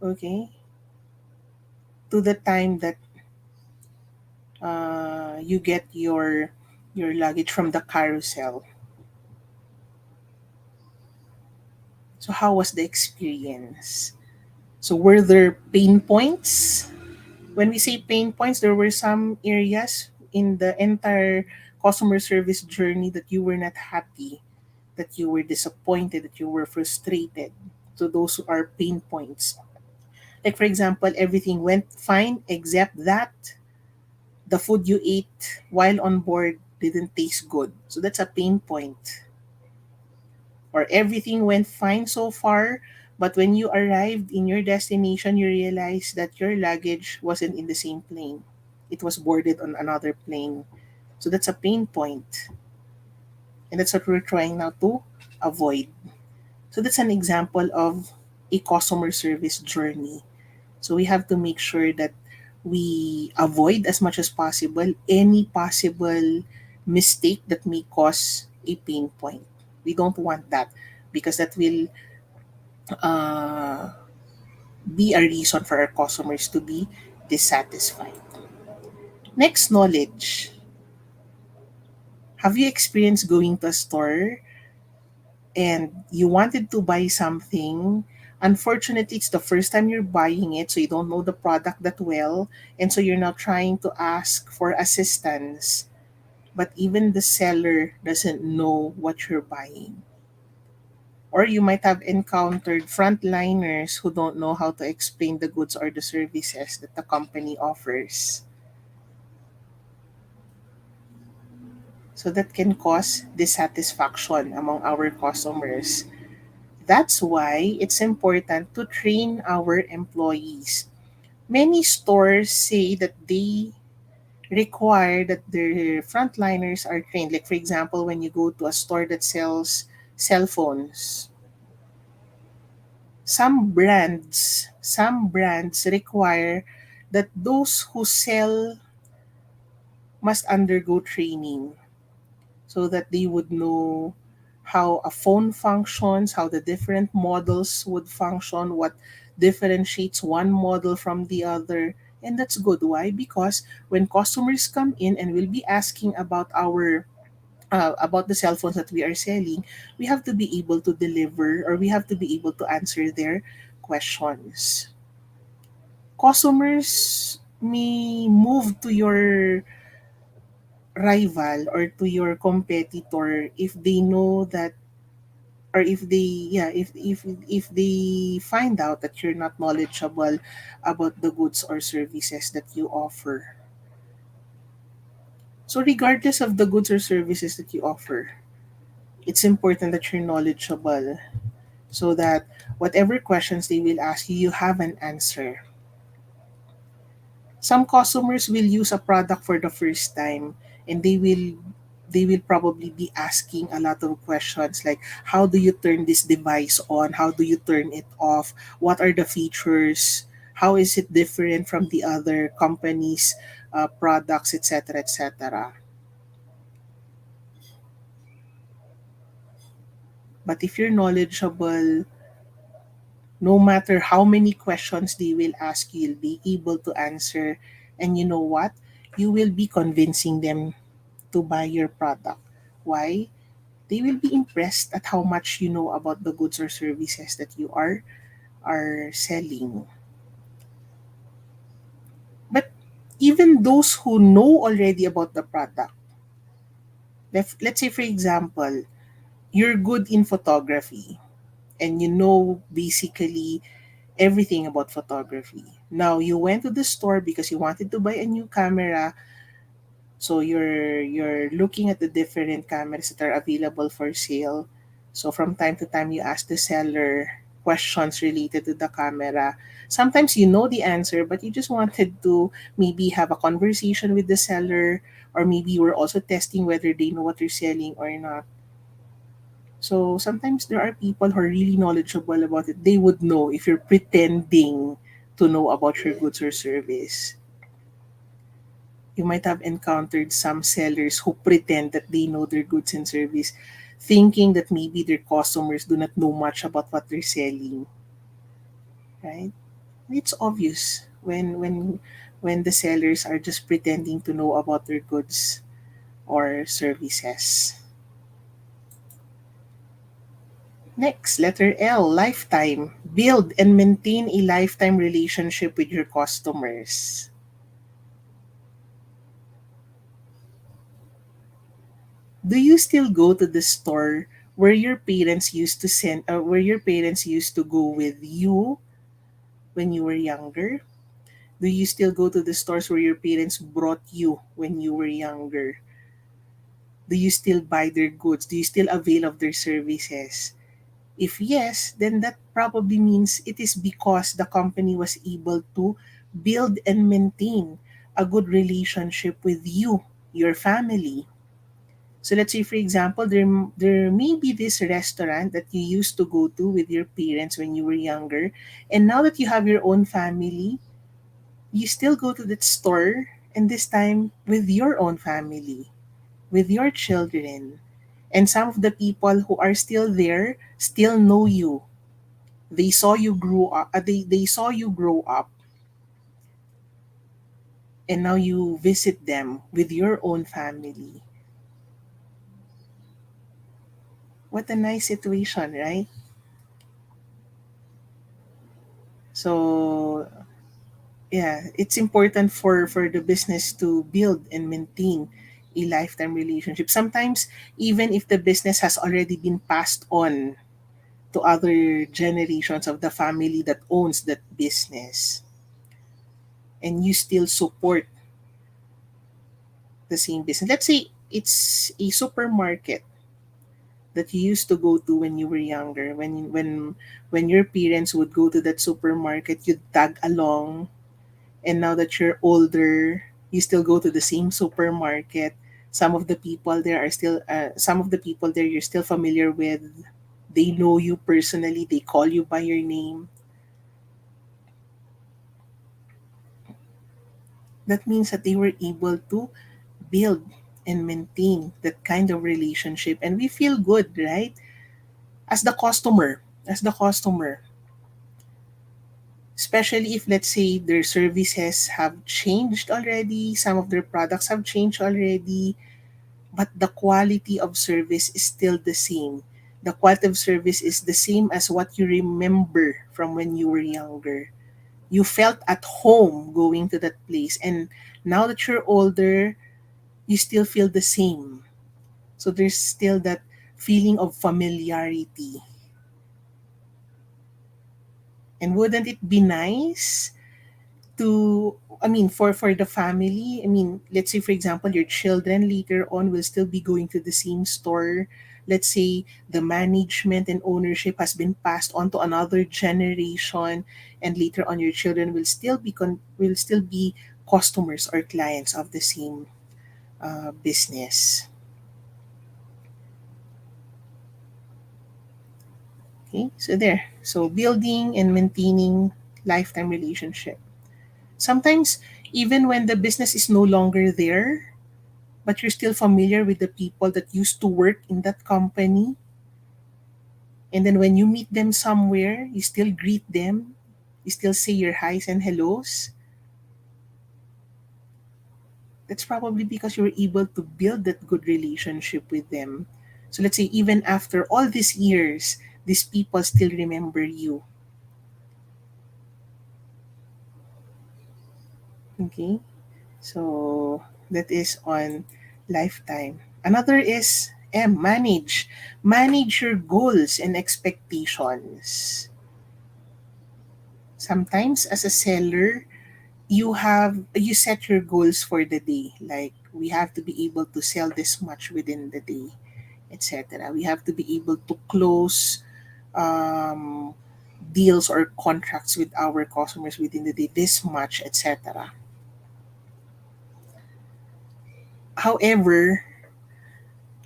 okay, to the time that you get your luggage from the carousel. So how was the experience? So were there pain points? When we say pain points, there were some areas in the entire customer service journey that you were not happy, that you were disappointed, that you were frustrated. So those are pain points. Like for example, everything went fine except that the food you ate while on board didn't taste good. So that's a pain point. Or everything went fine so far, but when you arrived in your destination, you realized that your luggage wasn't in the same plane. It was boarded on another plane. So that's a pain point. And that's what we're trying now to avoid. So that's an example of a customer service journey. So we have to make sure that we avoid as much as possible any possible mistake that may cause a pain point. We don't want that because that will uh, be a reason for our customers to be dissatisfied. Next, knowledge. Have you experienced going to a store and you wanted to buy something? Unfortunately, it's the first time you're buying it, so you don't know the product that well, and so you're now trying to ask for assistance, but even the seller doesn't know what you're buying. Or you might have encountered frontliners who don't know how to explain the goods or the services that the company offers. So that can cause dissatisfaction among our customers. That's why it's important to train our employees. Many stores say that they require that their frontliners are trained. Like, for example, when you go to a store that sells cell phones, some brands require that those who sell must undergo training so that they would know how a phone functions, how the different models would function, what differentiates one model from the other. And that's good. Why? Because when customers come in and will be asking about the cell phones that we are selling, we have to be able to deliver, or we have to be able to answer their questions. Customers may move to your rival or to your competitor if they know that, or if they, yeah, if they find out that you're not knowledgeable about the goods or services that you offer. So regardless of the goods or services that you offer, it's important that you're knowledgeable so that whatever questions they will ask you, you have an answer. Some customers will use a product for the first time, and they will probably be asking a lot of questions like, how do you turn this device on, how do you turn it off, what are the features, how is it different from the other companies products, etc., etc. But if you're knowledgeable, no matter how many questions they will ask you, you'll be able to answer. And you know what? You will be convincing them to buy your product. Why? They will be impressed at how much you know about the goods or services that you are selling. But even those who know already about the product, let's say for example, you're good in photography and you know basically everything about photography. Now you went to the store because you wanted to buy a new camera. So you're looking at the different cameras that are available for sale. So from time to time you ask the seller questions related to the camera. Sometimes you know the answer, but you just wanted to maybe have a conversation with the seller, or maybe you were also testing whether they know what you're selling or not. So sometimes there are people who are really knowledgeable about it. They would know if you're pretending to know about your goods or service. You might have encountered some sellers who pretend that they know their goods and service, thinking that maybe their customers do not know much about what they're selling, right? It's obvious when the sellers are just pretending to know about their goods or services. Next, letter L, lifetime. Build and maintain a lifetime relationship with your customers. Do you still go to the store where your parents used to go with you when you were younger? Do you still go to the stores where your parents brought you when you were younger? Do you still buy their goods? Do you still avail of their services? If yes, then that probably means it is because the company was able to build and maintain a good relationship with you, your family. So let's say, for example, there may be this restaurant that you used to go to with your parents when you were younger, and now that you have your own family, you still go to that store, and this time with your own family, with your children. And some of the people who are still there still know you. They saw you grow up. They saw you grow up, and now you visit them with your own family. What a nice situation, right? So yeah, it's important for the business to build and maintain a lifetime relationship. Sometimes even if the business has already been passed on to other generations of the family that owns that business, and you still support the same business. Let's say it's a supermarket that you used to go to when you were younger. When your parents would go to that supermarket, you'd tag along, and now that you're older, you still go to the same supermarket. Some of the people there you're still familiar with. They know you personally. They call you by your name. That means that they were able to build and maintain that kind of relationship, and we feel good, right? As the customer, especially if, let's say, their services have changed already, some of their products have changed already, but the quality of service is still the same. The quality of service is the same as what you remember from when you were younger. You felt at home going to that place, and now that you're older, you still feel the same. So there's still that feeling of familiarity. And wouldn't it be nice to, for the family, let's say, for example, your children later on will still be going to the same store. Let's say the management and ownership has been passed on to another generation, and later on your children will still be customers or clients of the same business. Okay, so there. So building and maintaining lifetime relationship. Sometimes even when the business is no longer there, but you're still familiar with the people that used to work in that company, and then when you meet them somewhere, you still greet them, you still say your highs and hellos. That's probably because you were able to build that good relationship with them. So let's say even after all these years, these people still remember you. Okay, so that is on lifetime. Another is manage your goals and expectations. Sometimes as a seller, you set your goals for the day, like we have to be able to sell this much within the day, etc. We have to be able to close um, deals or contracts with our customers within the day this much, etc. However,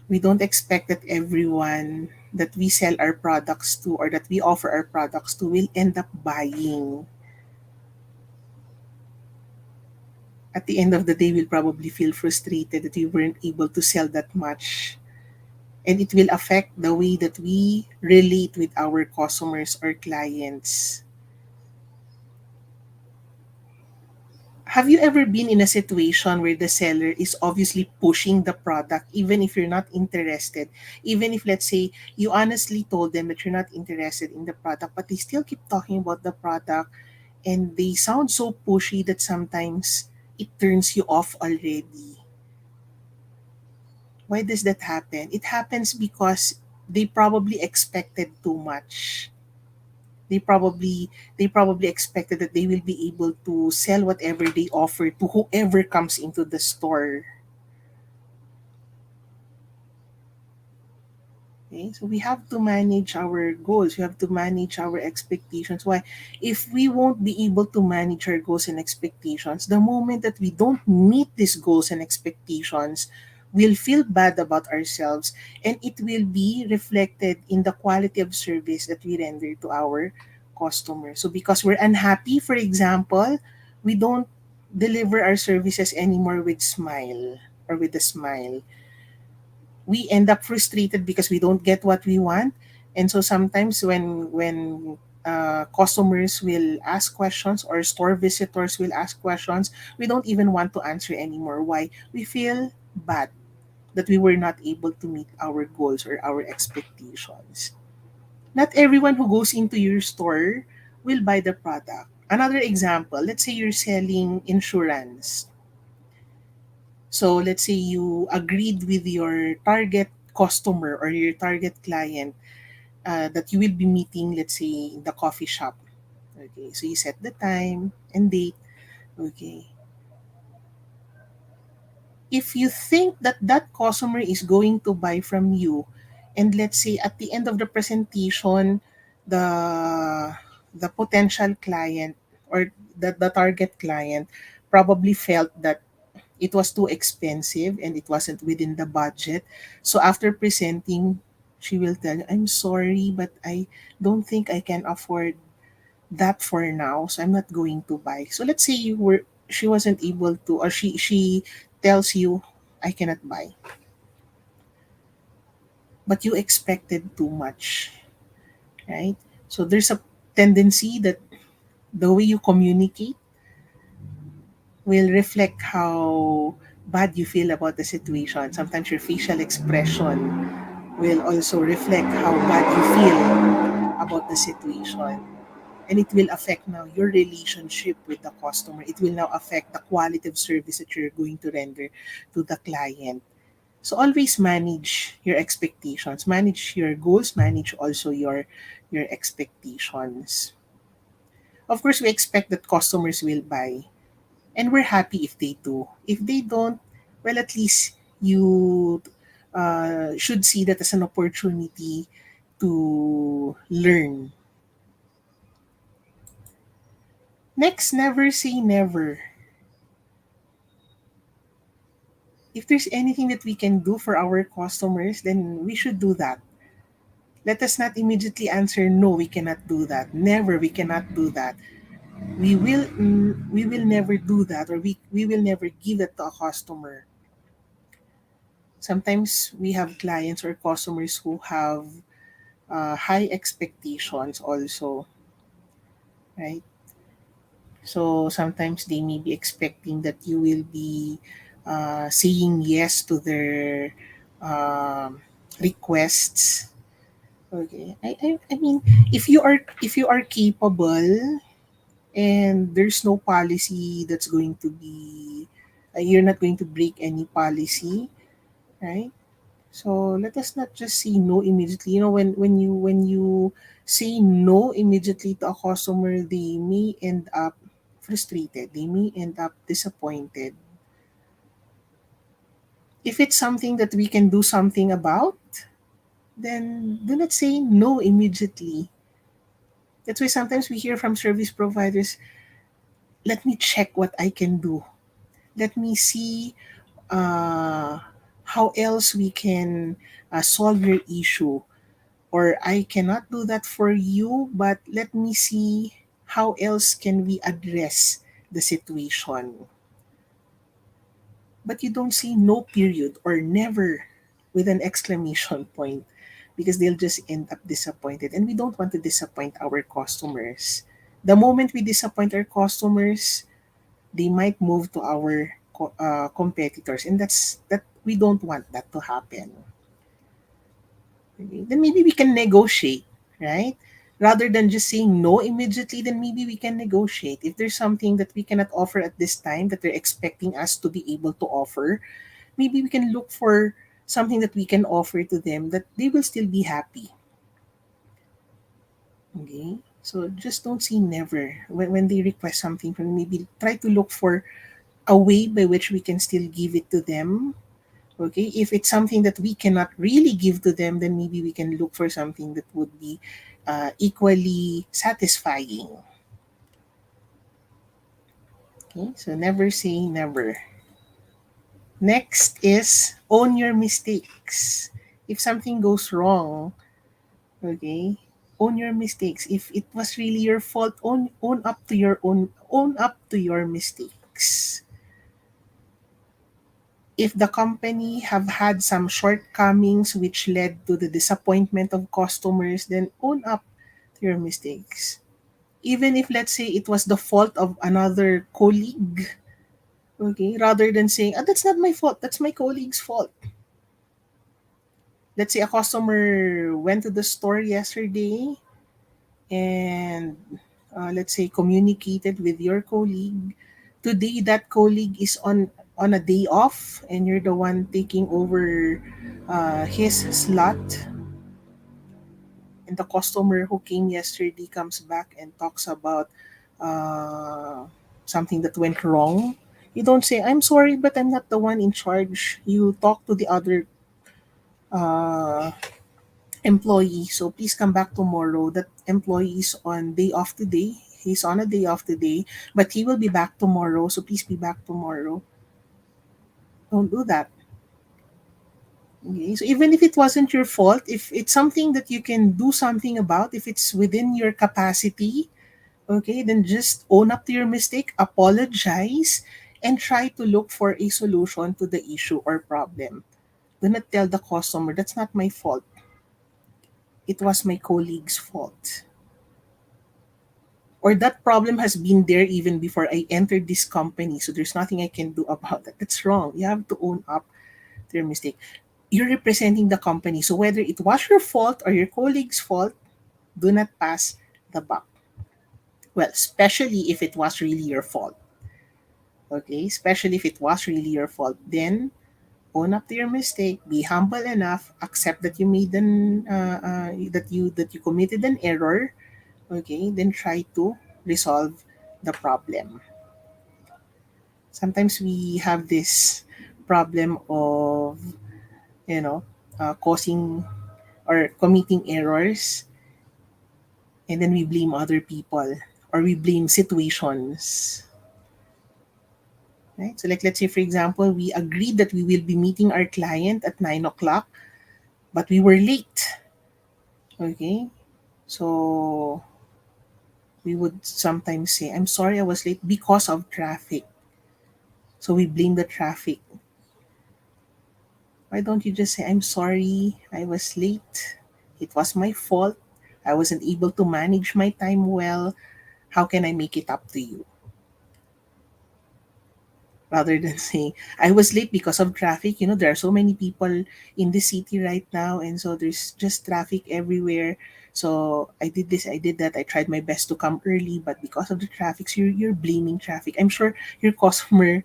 we don't expect that everyone that we sell our products to or that we offer our products to will end up buying. At the end of the day, we'll probably feel frustrated that we weren't able to sell that much. And it will affect the way that we relate with our customers or clients. Have you ever been in a situation where the seller is obviously pushing the product even if you're not interested? Even if, let's say, you honestly told them that you're not interested in the product, but they still keep talking about the product, and they sound so pushy that sometimes it turns you off already. Why does that happen? It happens because they probably expected too much. They probably expected that they will be able to sell whatever they offer to whoever comes into the store. Okay, so we have to manage our goals. We have to manage our expectations. Why? If we won't be able to manage our goals and expectations, the moment that we don't meet these goals and expectations, we'll feel bad about ourselves, and it will be reflected in the quality of service that we render to our customers. So because we're unhappy, for example, we don't deliver our services anymore with smile or with a smile. We end up frustrated because we don't get what we want. And so sometimes when customers will ask questions or store visitors will ask questions, we don't even want to answer anymore. Why? We feel bad that we were not able to meet our goals or our expectations. Not everyone who goes into your store will buy the product. Another example, let's say you're selling insurance. So let's say you agreed with your target customer or your target client that you will be meeting, let's say, in the coffee shop. Okay, so you set the time and date. Okay, if you think that that customer is going to buy from you, and let's say at the end of the presentation, the potential client or the target client probably felt that it was too expensive and it wasn't within the budget. So after presenting, she will tell you, I'm sorry, but I don't think I can afford that for now. So I'm not going to buy. So let's say she wasn't able to, or she tells you, I cannot buy. But you expected too much, right? So there's a tendency that the way you communicate will reflect how bad you feel about the situation. Sometimes your facial expression will also reflect how bad you feel about the situation. And it will affect now your relationship with the customer. It will now affect the quality of service that you're going to render to the client. So always manage your expectations, manage your goals, manage also your expectations. Of course, we expect that customers will buy, and we're happy if they do. If they don't, well, at least you should see that as an opportunity to learn. Next, never say never. If there's anything that we can do for our customers, then we should do that. Let us not immediately answer no, we cannot do that. Never, we cannot do that. We will never do that, or we will never give it to a customer. Sometimes we have clients or customers who have high expectations also, right? So sometimes they may be expecting that you will be saying yes to their requests. Okay, I mean, if you are capable and there's no policy that's going to be, you're not going to break any policy, right? So let us not just say no immediately. You know, when you say no immediately to a customer, they may end up frustrated. They may end up disappointed. If it's something that we can do something about, then do not say no immediately. That's why sometimes we hear from service providers, let me check what I can do. Let me see uh, how else we can solve your issue. Or I cannot do that for you, but let me see how else can we address the situation. But you don't say no period or never with an exclamation point, because they'll just end up disappointed, and we don't want to disappoint our customers. The moment we disappoint our customers, they might move to our competitors, and that we don't want that to happen. Okay, then maybe we can negotiate, right? Rather than just saying no immediately, then maybe we can negotiate. If there's something that we cannot offer at this time that they're expecting us to be able to offer, maybe we can look for something that we can offer to them that they will still be happy. Okay? So just don't say never. When they request something from you, maybe try to look for a way by which we can still give it to them Okay, if it's something that we cannot really give to them, then maybe we can look for something that would be equally satisfying. Okay, so never say never. Next is own your mistakes. If something goes wrong, okay, own your mistakes. If it was really your fault, own up to your mistakes. If the company have had some shortcomings which led to the disappointment of customers, then own up to your mistakes. Even if, let's say, it was the fault of another colleague, okay, rather than saying, that's not my fault, that's my colleague's fault. Let's say a customer went to the store yesterday and, let's say, communicated with your colleague. Today, that colleague is on a day off, and you're the one taking over his slot, and the customer who came yesterday comes back and talks about uh, something that went wrong. You don't say, I'm sorry, but I'm not the one in charge. You talk to the other uh, employee. So please come back tomorrow. That employee is on day off today. He's on a day off today, but he will be back tomorrow. So please be back tomorrow. Don't do that. Okay. So even if it wasn't your fault, if it's something that you can do something about, if it's within your capacity, okay, then just own up to your mistake, apologize, and try to look for a solution to the issue or problem. Do not tell the customer, that's not my fault. It was my colleague's fault. Or that problem has been there even before I entered this company, so there's nothing I can do about that. That's wrong. You have to own up to your mistake. You're representing the company, so whether it was your fault or your colleague's fault, do not pass the buck. Well, especially if it was really your fault. Okay, especially if it was really your fault, then own up to your mistake. Be humble enough. Accept that you made that you committed an error. Okay, then try to resolve the problem. Sometimes we have this problem of, you know causing or committing errors, and then we blame other people or we blame situations, right? So, like, let's say, for example, we agreed that we will be meeting our client at 9 o'clock, but we were late. Okay, so we would sometimes say, I'm sorry I was late because of traffic. So we blame the traffic. Why don't you just say, I'm sorry, I was late. It was my fault. I wasn't able to manage my time well. How can I make it up to you? Rather than saying, I was late because of traffic. There are so many people in the city right now, and so there's just traffic everywhere. So I did this, I did that. I tried my best to come early, but because of the traffic, so you're blaming traffic. I'm sure your customer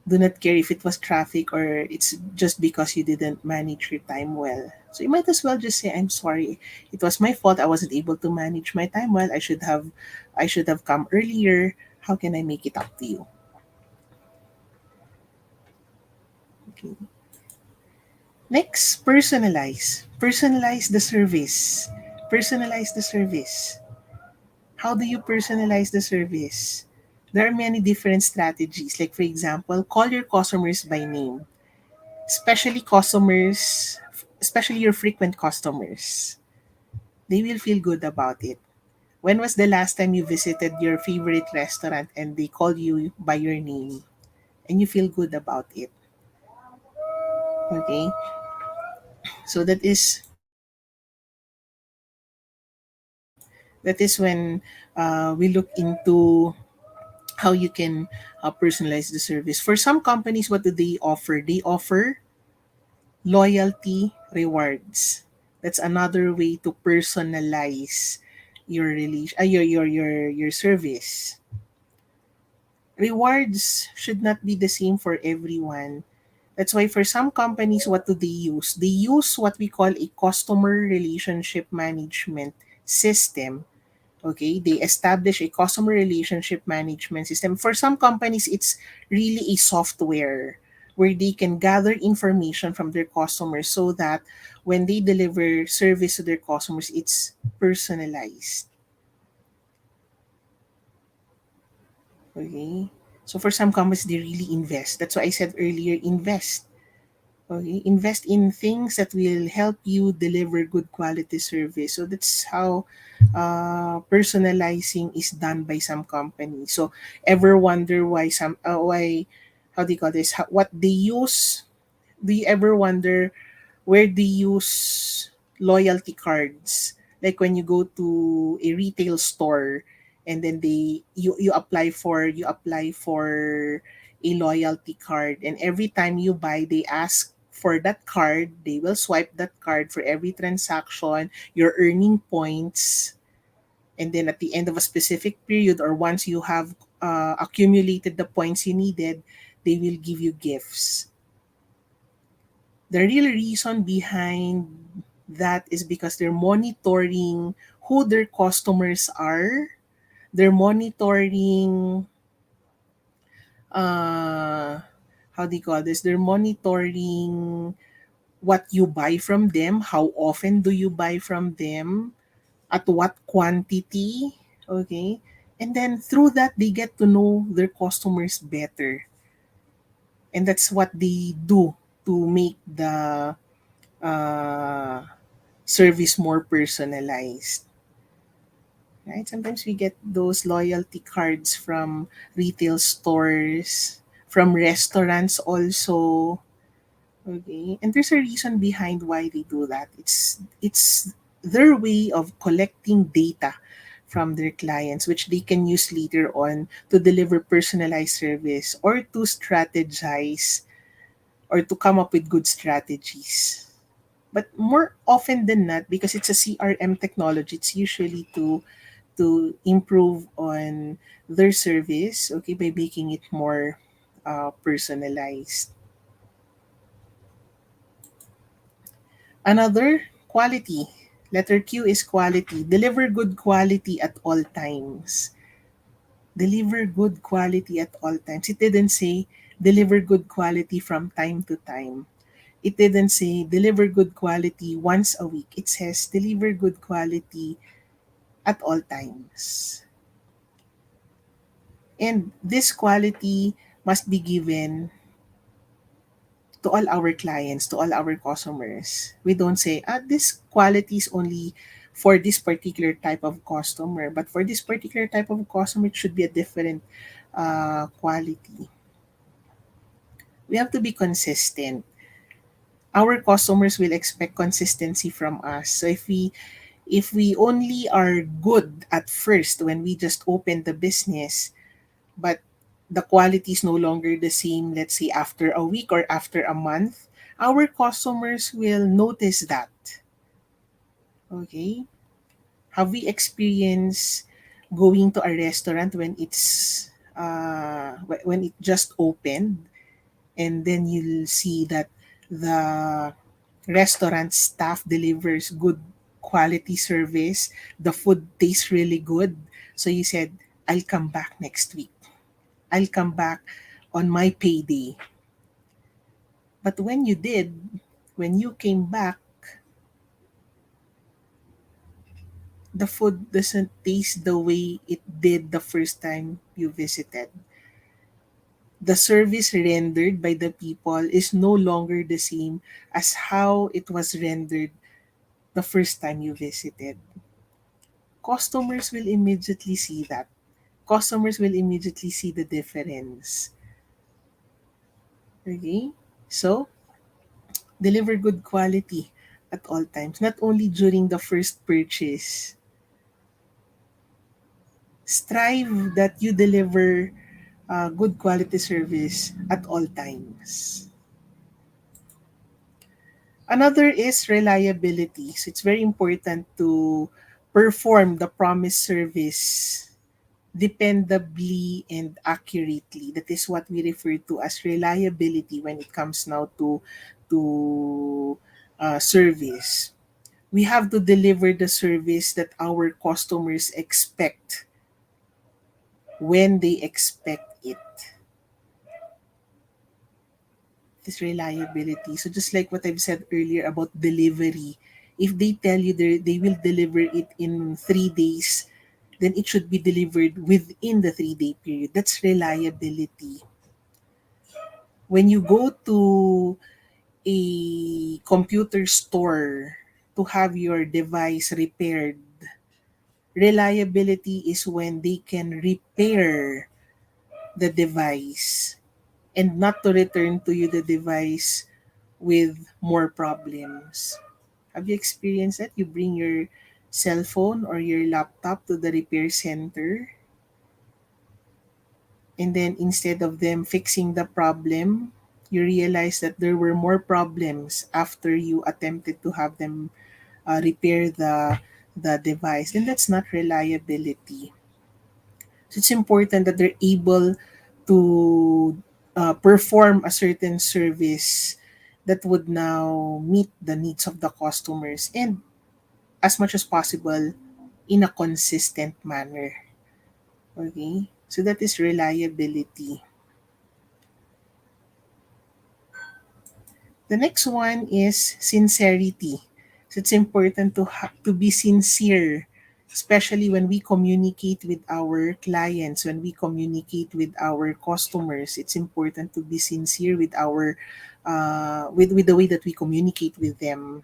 do not care if it was traffic or it's just because you didn't manage your time well. So you might as well just say, I'm sorry. It was my fault. I wasn't able to manage my time well. I should have come earlier. How can I make it up to you? Okay. Next, personalize. Personalize the service. Personalize the service. How do you personalize the service? There are many different strategies. Like, for example, call your customers by name, especially customers, especially your frequent customers. They will feel good about it. When was the last time you visited your favorite restaurant and they call you by your name and you feel good about it? Okay? So that is when we look into how you can personalize the service. For some companies, what do they offer? They offer loyalty rewards. That's another way to personalize your relation, your service. Rewards should not be the same for everyone. That's why for some companies, what do they use? They use what we call a customer relationship management system. Okay, they establish a customer relationship management system. For some companies, it's really a software. where they can gather information from their customers so that when they deliver service to their customers, it's personalized. Okay. So for some companies, they really invest. That's why I said earlier, invest. Okay. Invest in things that will help you deliver good quality service. So that's how personalizing is done by some companies. So ever wonder why why, how do you call this? What they use? Do you ever wonder where they use loyalty cards? Like when you go to a retail store and then you apply for a loyalty card, and every time you buy they ask for that card. They will swipe that card for every transaction. You're earning points, and then at the end of a specific period, or once you have accumulated the points you needed, they will give you gifts. The real reason behind that is because they're monitoring who their customers are. They're monitoring uh how do you call this? They're monitoring what you buy from them, how often do you buy from them, at what quantity, okay? And then through that they get to know their customers better. And that's what they do to make the uh service more personalized, right? Sometimes we get those loyalty cards from retail stores, from restaurants also. Okay, and there's a reason behind why they do that. It's their way of collecting data from their clients, which they can use later on to deliver personalized service or to strategize or to come up with good strategies. But more often than not, because it's a CRM technology, it's usually to improve on their service, okay, by making it more personalized. Another, quality. Letter Q is quality. Deliver good quality at all times. Deliver good quality at all times. It didn't say deliver good quality from time to time. It didn't say deliver good quality once a week. It says deliver good quality at all times. And this quality must be given to all our clients, to all our customers. We don't say, this quality is only for this particular type of customer, but for this particular type of customer, it should be a different quality. We have to be consistent. Our customers will expect consistency from us. So if we only are good at first when we just open the business, but the quality is no longer the same, let's say after a week or after a month, our customers will notice that. Okay? Have we experienced going to a restaurant when when it just opened, and then you'll see that the restaurant staff delivers good quality service, the food tastes really good, so you said, I'll come back next week. I'll come back on my payday. But when you did, when you came back, the food doesn't taste the way it did the first time you visited. The service rendered by the people is no longer the same as how it was rendered the first time you visited. Customers will immediately see that. Customers will immediately see the difference. Okay? So, deliver good quality at all times, not only during the first purchase. Strive that you deliver good quality service at all times. Another is reliability. So it's very important to perform the promised service dependably and accurately. That is what we refer to as reliability when it comes now to service. We have to deliver the service that our customers expect when they expect it. This reliability. So just like what I've said earlier about delivery, if they tell you they will deliver it in 3 days, then it should be delivered within the 3 day period. That's reliability. When you go to a computer store to have your device repaired, reliability is when they can repair the device and not to return to you the device with more problems. Have you experienced that? You bring your cell phone or your laptop to the repair center, and then instead of them fixing the problem, you realize that there were more problems after you attempted to have them repair the device. Then that's not reliability. So it's important that they're able to perform a certain service that would now meet the needs of the customers, and as much as possible in a consistent manner. Okay? So that is reliability. The next one is sincerity. So it's important to be sincere, especially when we communicate with our clients, when we communicate with our customers. It's important to be sincere with our with the way that we communicate with them.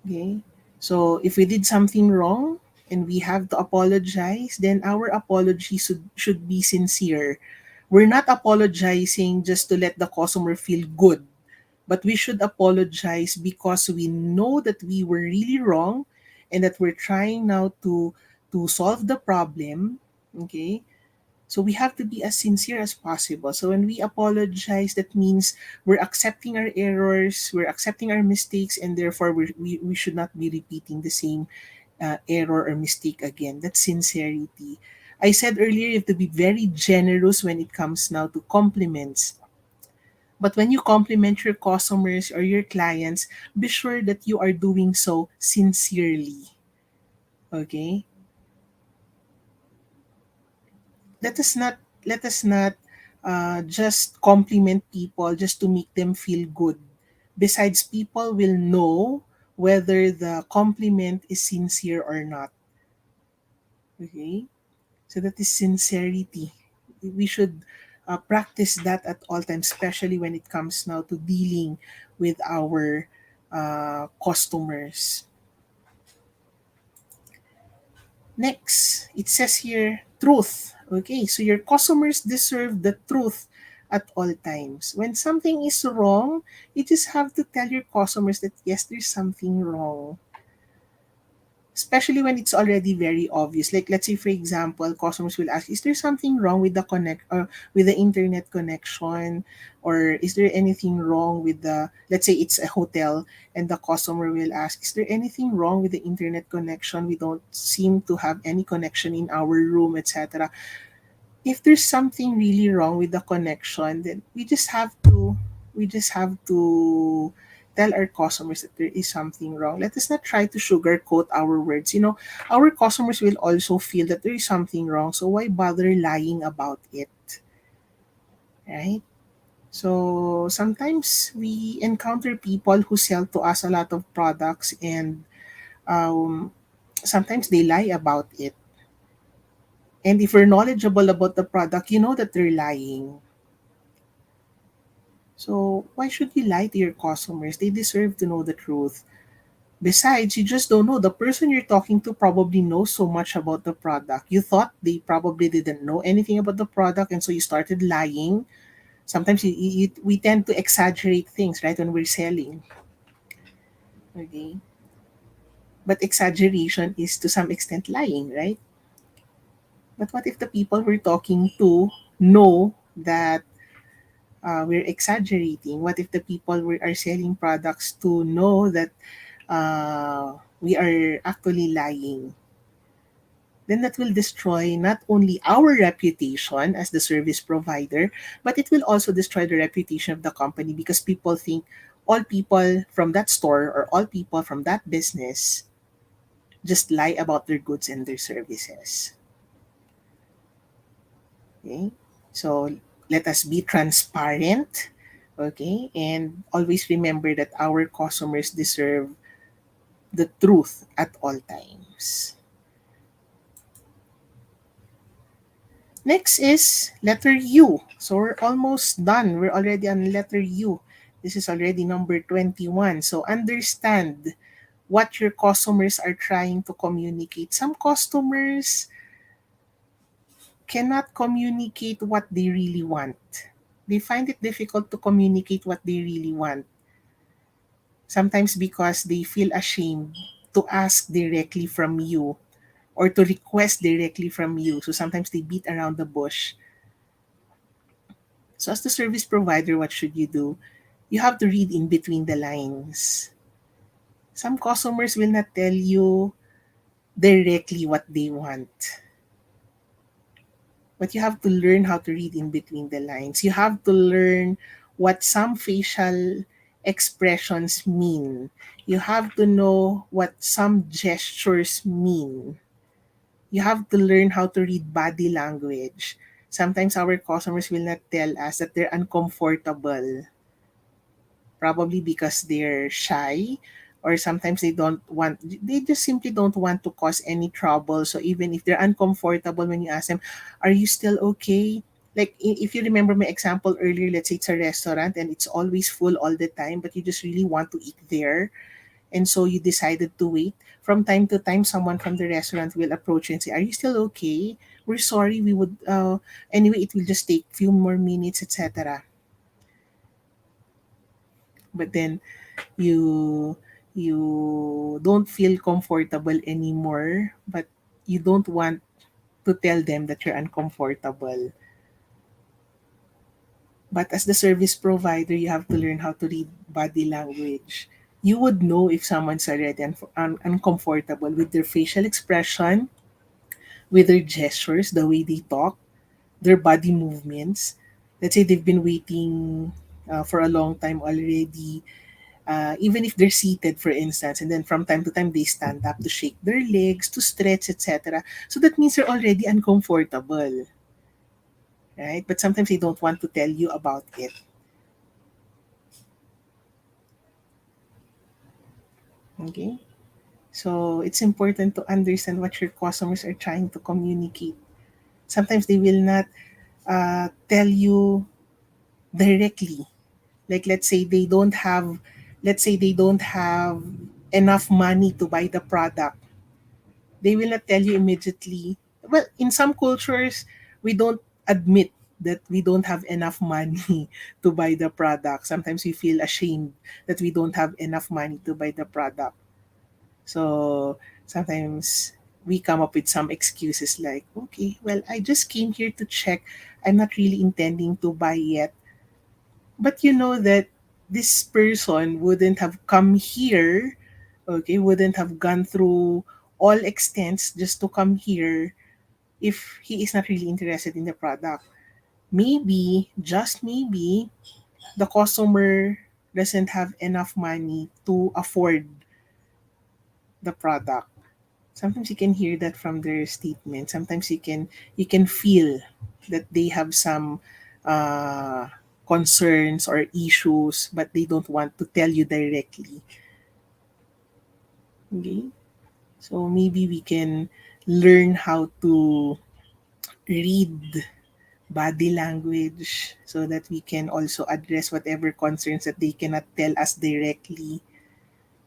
Okay. So if we did something wrong and we have to apologize, then our apology should be sincere. We're not apologizing just to let the customer feel good, but we should apologize because we know that we were really wrong and that we're trying now to solve the problem. Okay? So we have to be as sincere as possible. So when we apologize, that means we're accepting our errors, we're accepting our mistakes, and therefore we should not be repeating the same error or mistake again. That's sincerity. I said earlier, you have to be very generous when it comes now to compliments. But when you compliment your customers or your clients, be sure that you are doing so sincerely. Okay? Let us not just compliment people just to make them feel good. Besides, people will know whether the compliment is sincere or not. Okay, so that is sincerity. We should practice that at all times, especially when it comes now to dealing with our customers. Next, it says here truth. Okay, so your customers deserve the truth at all times. When something is wrong, you just have to tell your customers that yes, there's something wrong. Especially when it's already very obvious. Like let's say for example, customers will ask, is there something wrong with the connect or with the internet connection? Or is there anything wrong with the, let's say it's a hotel and the customer will ask, is there anything wrong with the internet connection? We don't seem to have any connection in our room, etc. If there's something really wrong with the connection, then we just have to tell our customers that there is something wrong. Let us not try to sugarcoat our words. Our customers will also feel that there is something wrong. So why bother lying about it? Right? So sometimes we encounter people who sell to us a lot of products, and um, sometimes they lie about it. And if we're knowledgeable about the product, you know that they're lying. So why should you lie to your customers? They deserve to know the truth. Besides, you just don't know. The person you're talking to probably knows so much about the product. You thought they probably didn't know anything about the product, and so you started lying. Sometimes we tend to exaggerate things, right, when we're selling. Okay. But exaggeration is to some extent lying, right? But what if the people we're talking to know that we're exaggerating? What if the people we are selling products to know that we are actually lying? Then that will destroy not only our reputation as the service provider, but it will also destroy the reputation of the company because people think all people from that store or all people from that business just lie about their goods and their services. Okay? So let us be transparent, okay? And always remember that our customers deserve the truth at all times. Next is letter U. So we're almost done. We're already on letter U. This is already number 21. So understand what your customers are trying to communicate. Some customers cannot communicate what they really want. They find it difficult to communicate what they really want. Sometimes because they feel ashamed to ask directly from you or to request directly from you. So sometimes they beat around the bush. So as the service provider, what should you do? You have to read in between the lines. Some customers will not tell you directly what they want, but you have to learn how to read in between the lines. You have to learn what some facial expressions mean. You have to know what some gestures mean. You have to learn how to read body language. Sometimes our customers will not tell us that they're uncomfortable, probably because they're shy, or sometimes they just simply don't want to cause any trouble. So even if they're uncomfortable, when you ask them, are you still okay? Like if you remember my example earlier, let's say it's a restaurant and it's always full all the time, but you just really want to eat there, and so you decided to wait. From time to time, someone from the restaurant will approach you and say, are you still okay? We're sorry, we would anyway, it will just take few more minutes, etc. But then you you don't feel comfortable anymore, but you don't want to tell them that you're uncomfortable. But as the service provider, you have to learn how to read body language. You would know if someone's already uncomfortable with their facial expression, with their gestures, the way they talk, their body movements. Let's say they've been waiting for a long time already, even if they're seated, for instance, and then from time to time they stand up to shake their legs, to stretch, etc. So that means they're already uncomfortable, right? But sometimes they don't want to tell you about it. Okay? So it's important to understand what your customers are trying to communicate. Sometimes they will not tell you directly. Like let's say they don't have enough money to buy the product. They will not tell you immediately. Well, in some cultures, we don't admit that we don't have enough money to buy the product. Sometimes we feel ashamed that we don't have enough money to buy the product. So sometimes we come up with some excuses like, okay, well, I just came here to check. I'm not really intending to buy yet. But you know that this person wouldn't have come here, okay, wouldn't have gone through all extents just to come here if he is not really interested in the product. Maybe, just maybe, the customer doesn't have enough money to afford the product. Sometimes you can hear that from their statement. Sometimes you can feel that they have some uh, concerns or issues, but they don't want to tell you directly. Okay, so maybe we can learn how to read body language so that we can also address whatever concerns that they cannot tell us directly.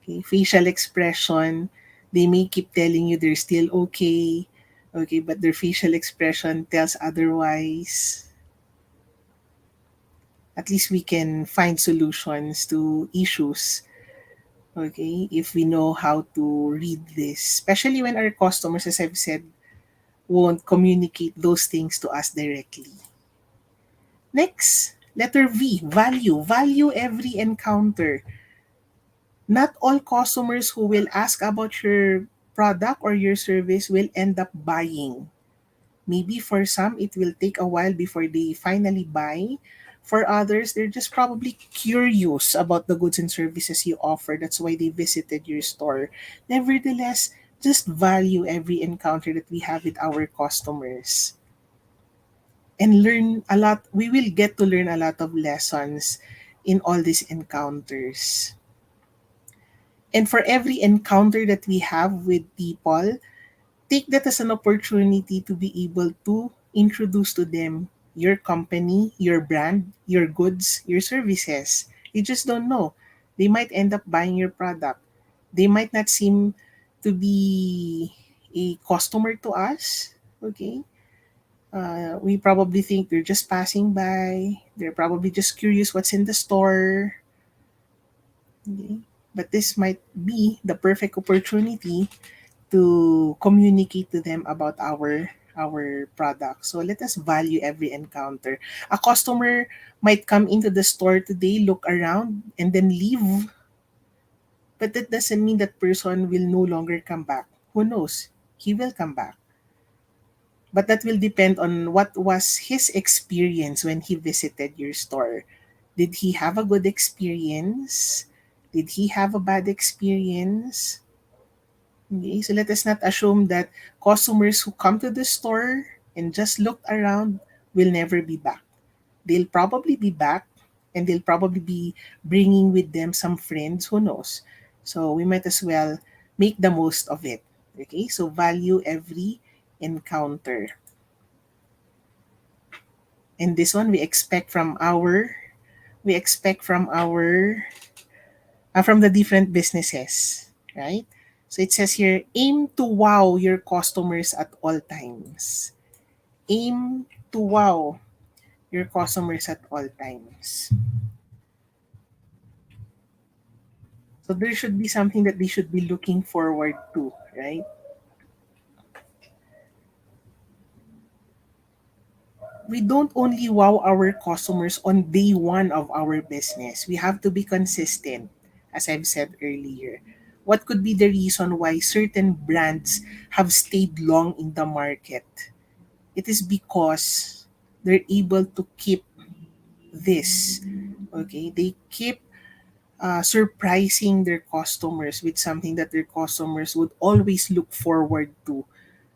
Okay, facial expression, they may keep telling you they're still okay, okay, but their facial expression tells otherwise. At least we can find solutions to issues, okay, if we know how to read this, especially when our customers, as I've said, won't communicate those things to us directly. Next, letter V, value. Value every encounter. Not all customers who will ask about your product or your service will end up buying. Maybe for some, it will take a while before they finally buy. For others, they're just probably curious about the goods and services you offer. That's why they visited your store. Nevertheless, just value every encounter that we have with our customers. and learn a lot. We will get to learn a lot of lessons in all these encounters. And for every encounter that we have with people, take that as an opportunity to be able to introduce to them your company, your brand, your goods, your services. You just don't know. They might end up buying your product. They might not seem to be a customer to us. Okay. We probably think they're just passing by. They're probably just curious what's in the store. Okay. But this might be the perfect opportunity to communicate to them about our product. So let us value every encounter. A customer might come into the store today, look around, and then leave, but that doesn't mean that person will no longer come back. Who knows? He will come back. But that will depend on what was his experience when he visited your store. Did he have a good experience? Did he have a bad experience? Okay, so let us not assume that customers who come to the store and just look around will never be back. They'll probably be back, and they'll probably be bringing with them some friends, who knows. So we might as well make the most of it. Okay, so value every encounter. And this one we expect from the different businesses, right? So it says here, aim to wow your customers at all times. Aim to wow your customers at all times. So there should be something that they should be looking forward to, right? We don't only wow our customers on day one of our business. We have to be consistent, as I've said earlier. What could be the reason why certain brands have stayed long in the market? It is because they're able to keep this. Okay, they keep surprising their customers with something that their customers would always look forward to.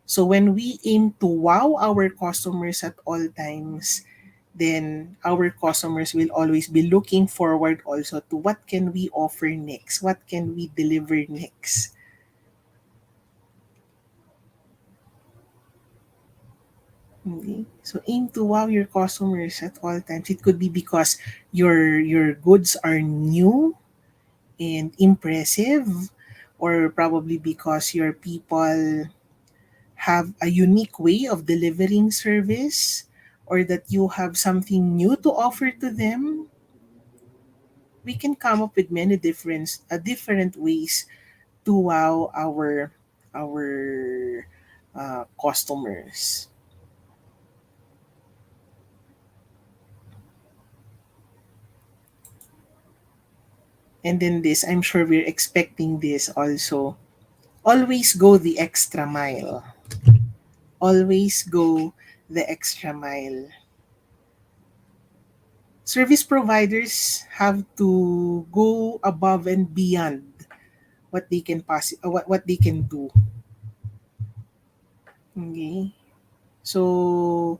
So when we aim to wow our customers at all times, then our customers will always be looking forward also to what can we offer next, what can we deliver next. Okay. So aim to wow your customers at all times. It could be because your goods are new and impressive, or probably because your people have a unique way of delivering service, or that you have something new to offer to them. We can come up with many different ways to wow our customers. And then this, I'm sure we're expecting this also. Always go the extra mile. Always go the extra mile. Service providers have to go above and beyond what they can do. Okay? So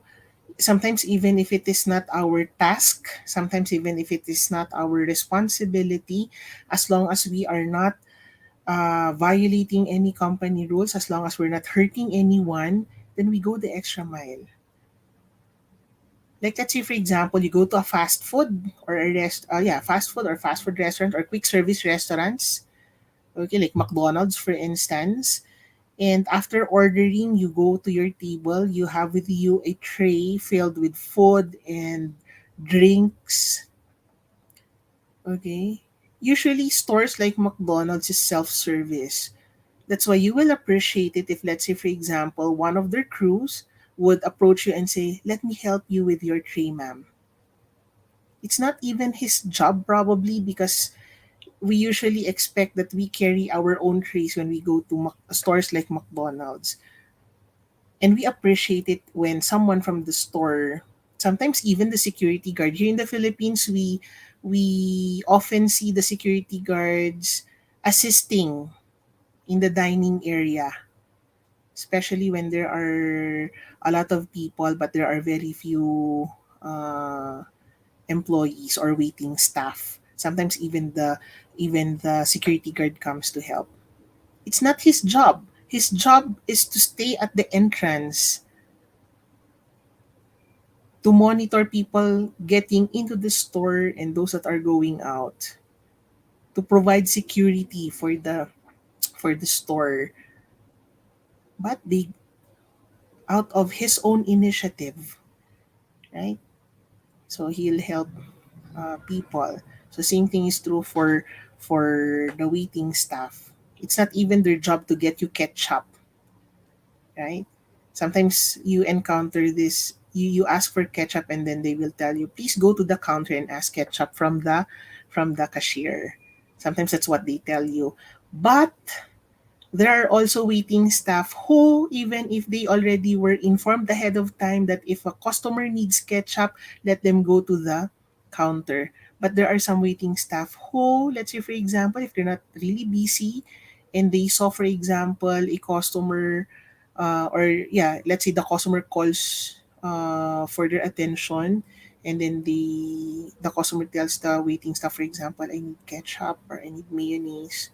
sometimes even if it is not our task, sometimes even if it is not our responsibility, as long as we are not violating any company rules, as long as we're not hurting anyone, then we go the extra mile. Like let's say for example, you go to a fast food or a fast food or fast food restaurant or quick service restaurants. Okay, like McDonald's for instance. And after ordering, you go to your table, you have with you a tray filled with food and drinks. Okay. Usually stores like McDonald's is self-service. That's why you will appreciate it if, let's say, for example, one of their crews would approach you and say, "Let me help you with your tray, ma'am." It's not even his job, probably, because we usually expect that we carry our own trays when we go to stores like McDonald's. And we appreciate it when someone from the store, sometimes even the security guard. Here in the Philippines, we often see the security guards assisting in the dining area. especially when there are a lot of people but there are very few uh, employees or waiting staff. Sometimes even the security guard comes to help. It's not his job. His job is to stay at the entrance to monitor people getting into the store and those that are going out, to provide security for the store. But they, out of his own initiative, right? So he'll help people. So same thing is true for the waiting staff. It's not even their job to get you ketchup, right? Sometimes you encounter this. You ask for ketchup and then they will tell you, please go to the counter and ask ketchup from the cashier. Sometimes that's what they tell you. But there are also waiting staff who, even if they already were informed ahead of time that if a customer needs ketchup, let them go to the counter. But there are some waiting staff who, let's say, for example, if they're not really busy and they saw, for example, a customer, or yeah, let's say the customer calls for their attention, and then the customer tells the waiting staff, for example, I need ketchup or I need mayonnaise,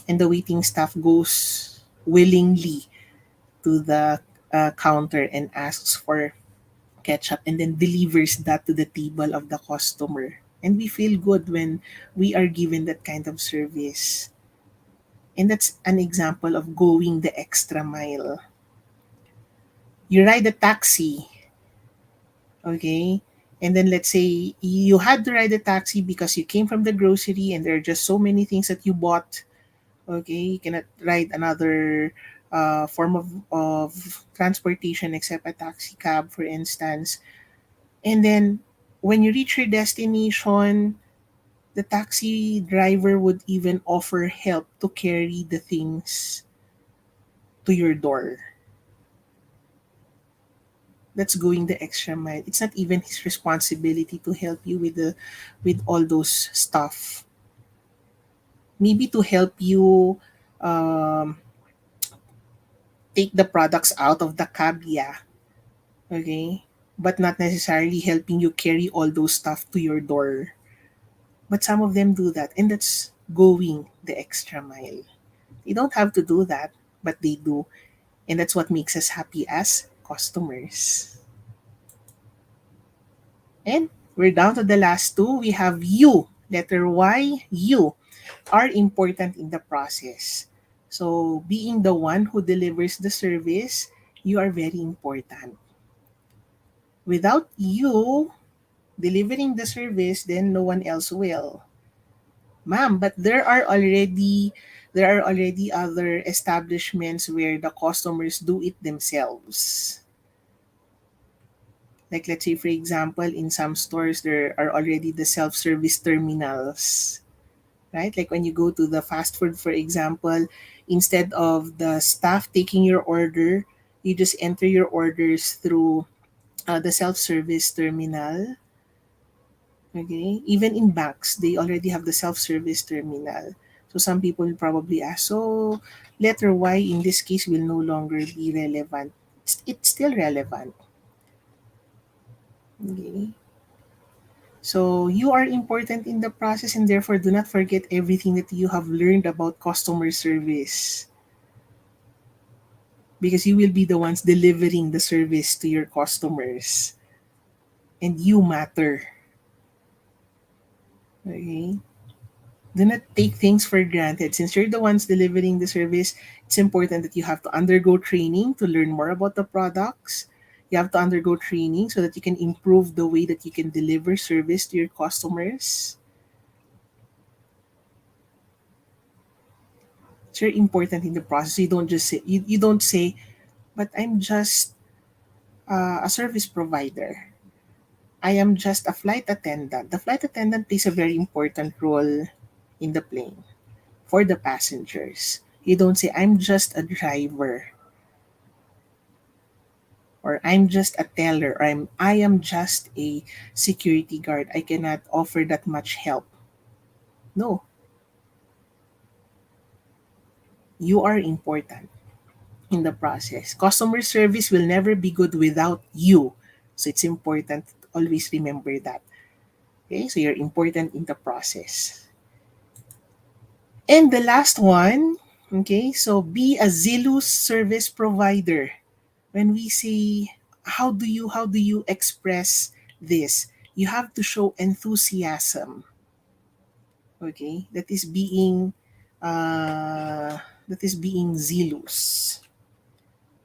and the waiting staff goes willingly to the counter and asks for ketchup and then delivers that to the table of the customer. And we feel good when we are given that kind of service. And that's an example of going the extra mile. You ride a taxi, okay? And then let's say you had to ride a taxi because you came from the grocery and there are just so many things that you bought. Okay, you cannot ride another form of transportation except a taxi cab, for instance. And then when you reach your destination, the taxi driver would even offer help to carry the things to your door. That's going the extra mile. It's not even his responsibility to help you with all those stuff. Maybe to help you um, take the products out of the cab, yeah. Okay? But not necessarily helping you carry all those stuff to your door. But some of them do that, and that's going the extra mile. They don't have to do that, but they do. And that's what makes us happy as customers. And we're down to the last two. We have you. Letter Y, you are important in the process. So, being the one who delivers the service, you are very important. Without you delivering the service, then no one else will. Ma'am, but there are already other establishments where the customers do it themselves. Like let's say for example, in some stores there are already the self-service terminals, right? Like when you go to the fast food, for example, instead of the staff taking your order, you just enter your orders through the self-service terminal. Okay, even in banks, they already have the self-service terminal. So some people will probably ask, so letter Y in this case will no longer be relevant. It's still relevant. Okay. So you are important in the process and therefore do not forget everything that you have learned about customer service, because you will be the ones delivering the service to your customers and you matter. Okay. Do not take things for granted. Since you're the ones delivering the service, it's important that you have to undergo training to learn more about the products. You have to undergo training so that you can improve the way that you can deliver service to your customers. It's very important in the process. You don't say, but I'm just a service provider. I am just a flight attendant. The flight attendant plays a very important role in the plane for the passengers. You don't say, I'm just a driver, or I'm just a teller, or I am just a security guard. I cannot offer that much help. No, you are important. in the process. Customer service will never be good without you. So it's important to always remember that. Okay, so you're important in the process. And the last one, okay, so be a zealous service provider. When we say how do you express this? You have to show enthusiasm. Okay, uh, that is being zealous.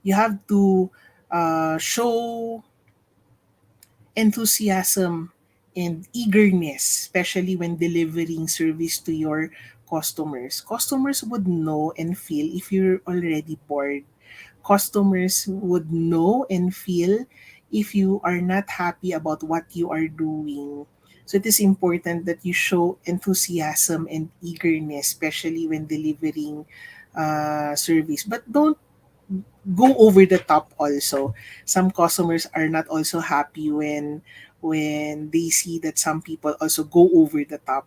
You have to show enthusiasm and eagerness, especially when delivering service to your customers. Customers would know and feel if you're already bored. Customers would know and feel if you are not happy about what you are doing. So it is important that you show enthusiasm and eagerness, especially when delivering service. But don't go over the top also. Some customers are not also happy when they see that some people also go over the top.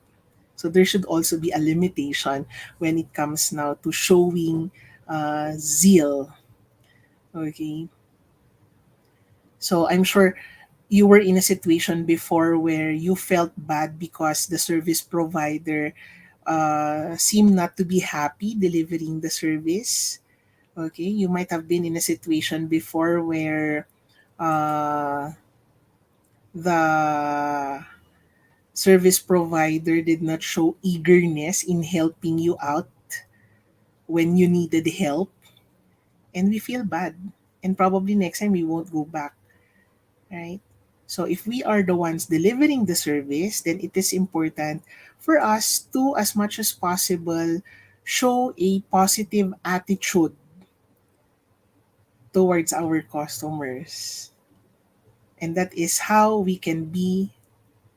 So there should also be a limitation when it comes now to showing zeal. Okay. So I'm sure you were in a situation before where you felt bad because the service provider seemed not to be happy delivering the service. Okay, you might have been in a situation before where uh, the service provider did not show eagerness in helping you out when you needed help, and we feel bad. And probably next time we won't go back, right? So if we are the ones delivering the service, then it is important for us to, as much as possible, show a positive attitude towards our customers. And that is how we can be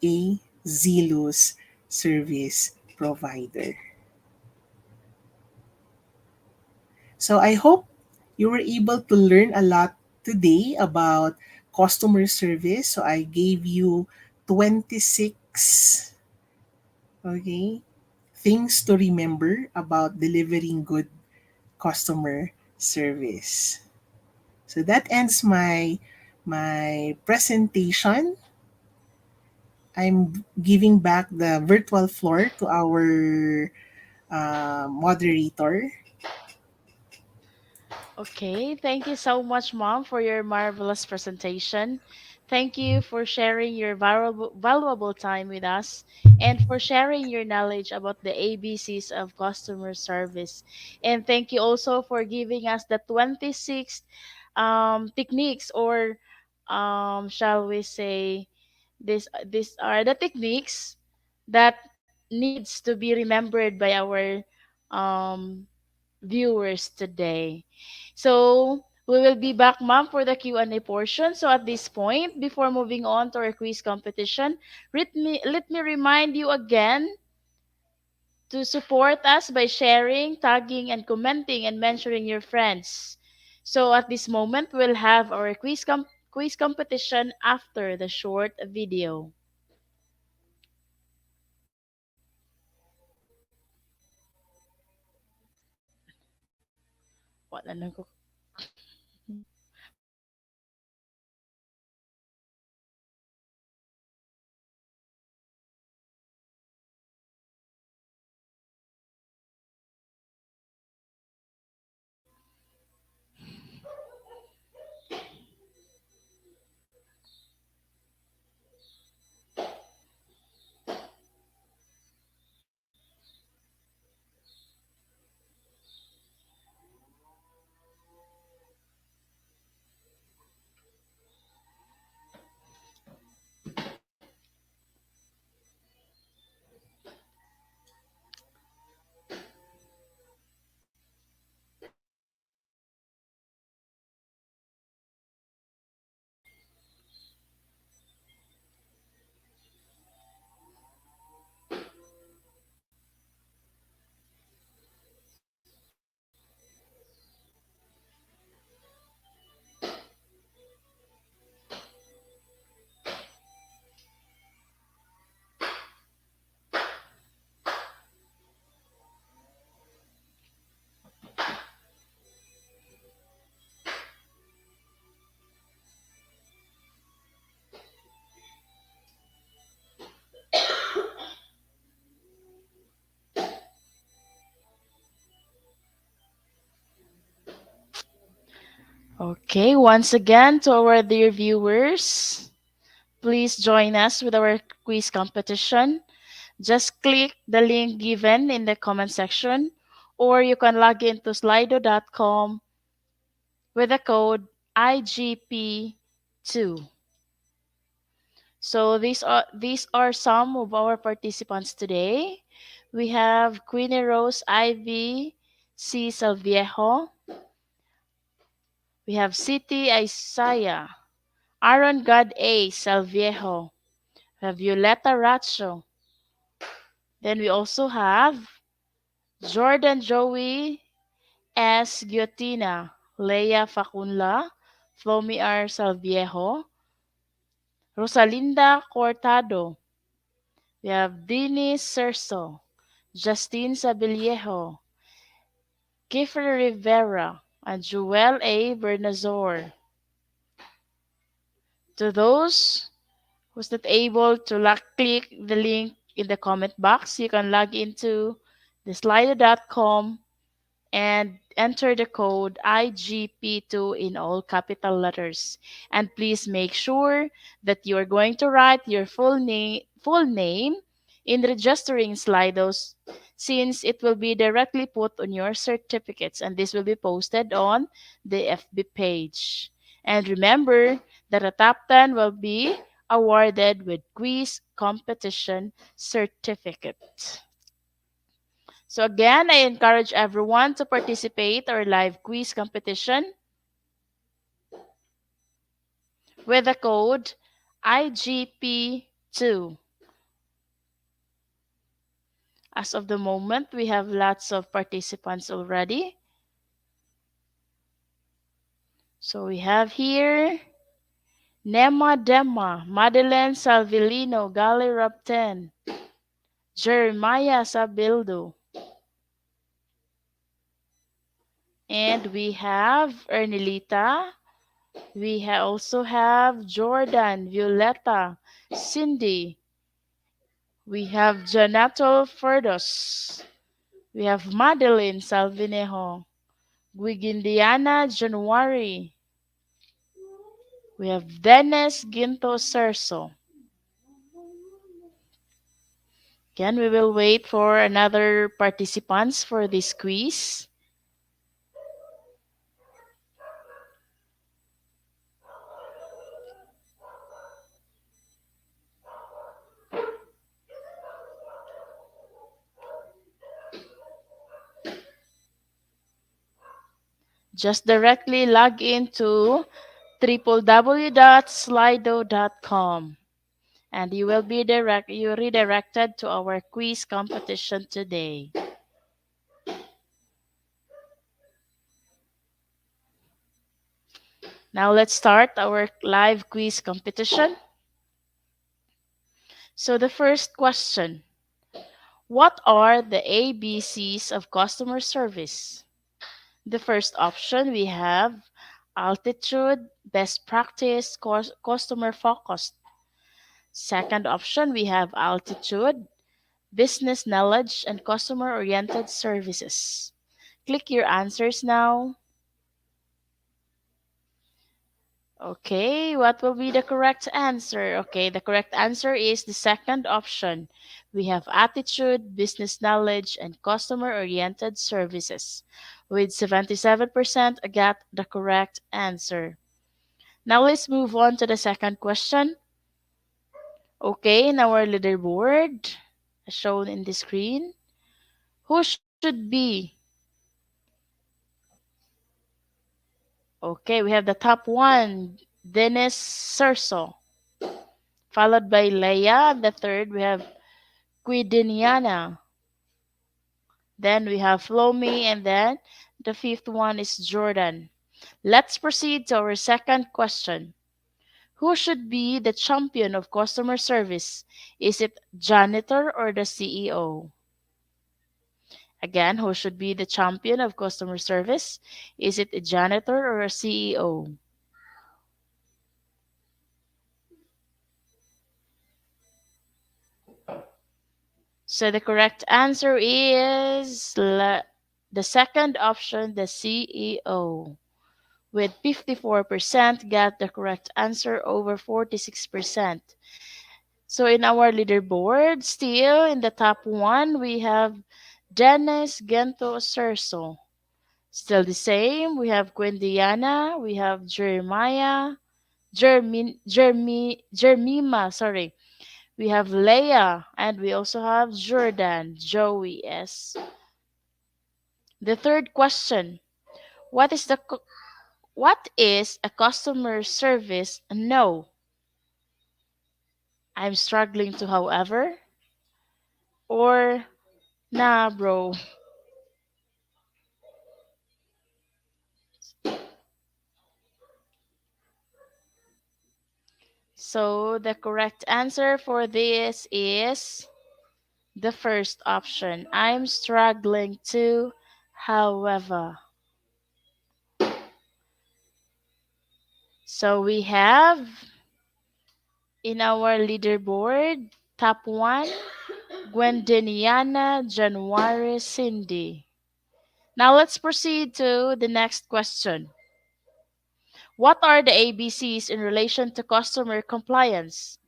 a zealous service provider. So I hope you were able to learn a lot today about customer service. So I gave you 26, okay, things to remember about delivering good customer service. So that ends my presentation. I'm giving back the virtual floor to our moderator. Okay, thank you so much, Mom, for your marvelous presentation. Thank you for sharing your valuable time with us and for sharing your knowledge about the ABCs of customer service. And thank you also for giving us the 26 techniques, or shall we say, these are the techniques that needs to be remembered by our um, viewers today. So we will be back, ma'am, for the Q&A portion. So at this point, before moving on to our quiz competition, let me remind you again to support us by sharing, tagging, and commenting and mentioning your friends. So at this moment, we'll have our quiz competition after the short video. Wala na ko. Okay, once again, to our dear viewers, please join us with our quiz competition. Just click the link given in the comment section, or you can log into slido.com with the code IGP2. So these are some of our participants today. We have Queenie Rose Ivy C. Salviejo. We have City Isaiah. Aaron God A. Salviejo. We have Violeta Racho. Then we also have Jordan Joey S. Guillotina. Leia Facunla. Flomi R. Salviejo. Rosalinda Cortado. We have Denise Cerso. Justine Sabiliejo. Kiefer Rivera. And Joel A. Bernazor. To those who's not able to click the link in the comment box, you can log into theslider.com and enter the code IGP2 in all capital letters. And please make sure that you are going to write your full name in registering Slidos, since it will be directly put on your certificates and this will be posted on the FB page. And remember that a top 10 will be awarded with quiz competition certificate. So again, I encourage everyone to participate our live quiz competition with the code IGP2. As of the moment, we have lots of participants already. So we have here Nema Dema, Madeleine Salvilino, Gali Rapten, Jeremiah Sabildo, and we have Ernilita. Also have Jordan, Violeta, Cindy. We have Janato Ferdos. We have Madeline Salvinejo. Guigindiana January. We have Dennis Ginto Serso. Again, we will wait for another participants for this quiz. Just directly log into www.slido.com and you redirected to our quiz competition today. Now let's start our live quiz competition. So the first question, what are the ABCs of customer service? The first option we have altitude, best practice, customer focused. Second option we have altitude, business knowledge, and customer oriented services. Click your answers now. Okay, what will be the correct answer? Okay, the correct answer is the second option. We have attitude, business knowledge, and customer oriented services. With 77% got the correct answer. Now let's move on to the second question. Okay, in our leaderboard, as shown in the screen, who should be? Okay, we have the top one, Dennis Serso, followed by Leia. The third, we have Quidiniana. Then we have Flomi, and then the fifth one is Jordan. Let's proceed to our second question. Who should be the champion of customer service? Is it janitor or the CEO? Again, who should be the champion of customer service? Is it a janitor or a CEO? So the correct answer is the second option, the CEO. with 54% got the correct answer over 46%. So in our leaderboard, still in the top one, we have Dennis Gento Cerso. Still the same, we have Quindiana, we have Jermima, sorry. We have Leia, and we also have Jordan, Joey S. The third question, what is a customer service no? I'm struggling to however or nah bro. So the correct answer for this is the first option. I'm struggling to however. So we have in our leaderboard top 1 Gwendeniana January Cindy. Now let's proceed to the next question. What are the ABCs in relation to customer compliance?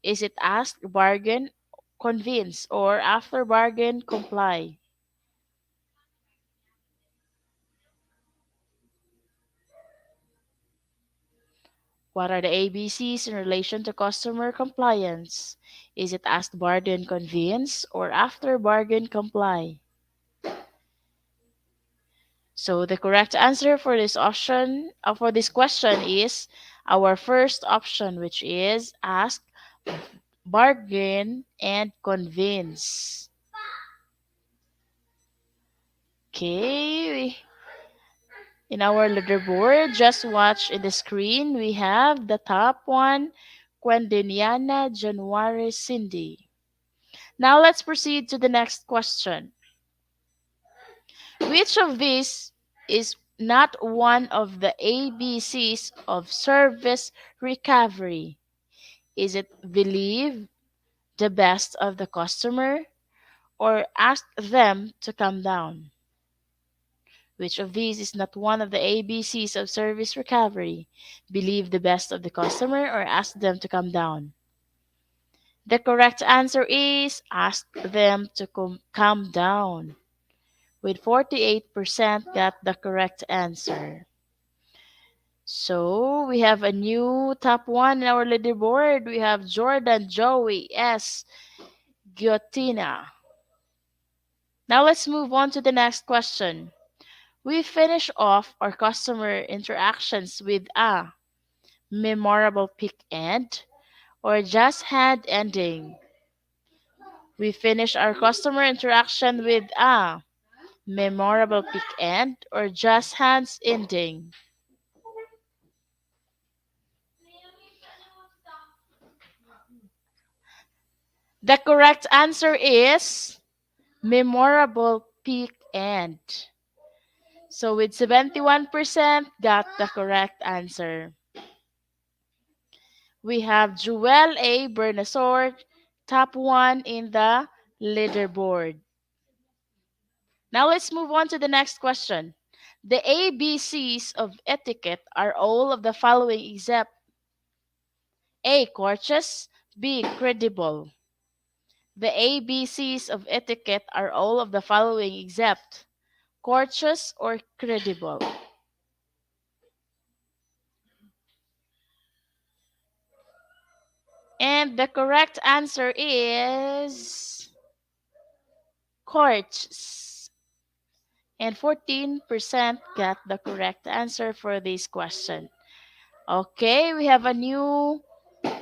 Is it ask, bargain, convince, or after bargain, comply? What are the ABCs in relation to customer compliance? Is it ask, bargain, convince, or after bargain, comply? So the correct answer for this option, for this question is our first option, which is ask, bargain, and convince. Okay, in our leaderboard, just watch in the screen, we have the top one, Quendeniana January Cindy. Now let's proceed to the next question. Which of these is not one of the ABCs of service recovery? Is it believe the best of the customer or ask them to come down? Which of these is not one of the ABCs of service recovery? Believe the best of the customer or ask them to come down? The correct answer is ask them to come down, with 48% got the correct answer. So we have a new top one in our leaderboard. We have Jordan Joey S. Giotina. Now let's move on to the next question. We finish off our customer interactions with a memorable peak end or just had ending. We finish our customer interaction with a memorable peak end or just hands ending. The correct answer is memorable peak end. So with 71% got the correct answer. We have Joel A. Bernasort, top one in the leaderboard. Now let's move on to the next question. The ABCs of etiquette are all of the following except A. Courteous, B. Credible. The ABCs of etiquette are all of the following except courteous or credible. And the correct answer is courteous. And 14% got the correct answer for this question. Okay, we have a new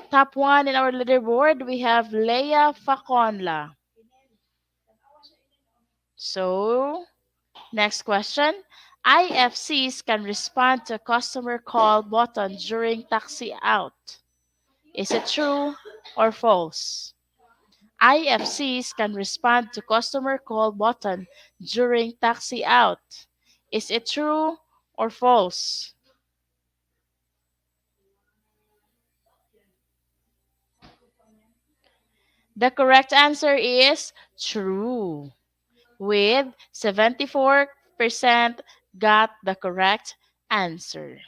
top one in our leaderboard. We have Leia Faconla. So, next question. IFCs can respond to a customer call button during taxi out. Is it true or false? IFCs can respond to customer call button during taxi out. Is it true or false? The correct answer is true, with 74% got the correct answer.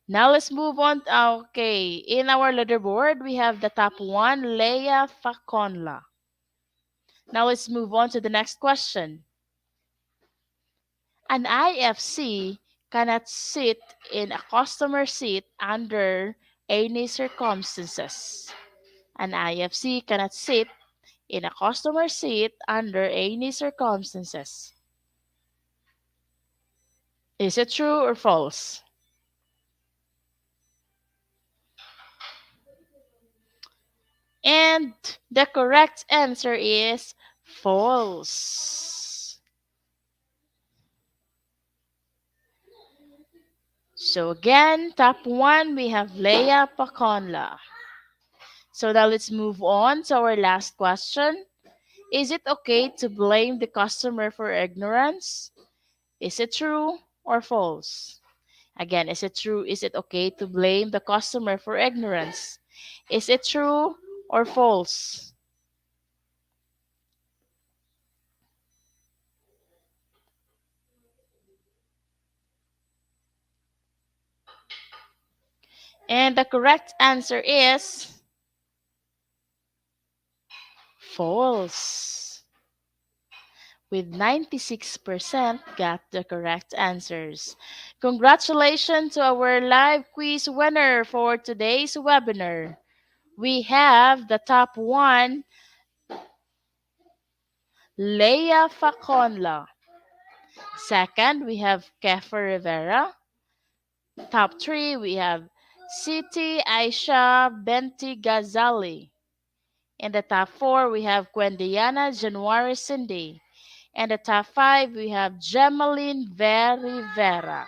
Now let's move on. Okay, in our leaderboard, we have the top one, Leia Faconla. Now let's move on to the next question. An IFC cannot sit in a customer seat under any circumstances. An IFC cannot sit in a customer seat under any circumstances. Is it true or false? And the correct answer is false. So again, top one, we have Leia Paconla. So now let's move on to our last question. Is it okay to blame the customer for ignorance? Is it true or false? Again, is it true? Is it okay to blame the customer for ignorance? Is it true or false? And the correct answer is false. With 96% got the correct answers. Congratulations to our live quiz winner for today's webinar. We have the top one, Leia Faconla. Second, we have Kefa Rivera. Top three, we have Siti Aisha Benti Ghazali. In the top four, we have Gwendiana January Cindy. And the top five, we have Gemaline Very Vera.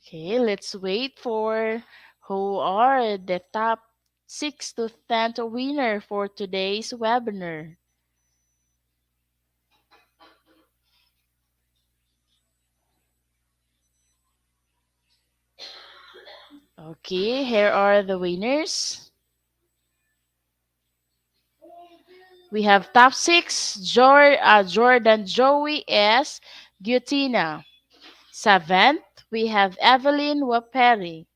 Okay, let's wait for who are the top 6 to 10 winner for today's webinar. Okay, here are the winners. We have top 6, Jordan Joey S. Gutina. 7th, we have Evelyn Waperi.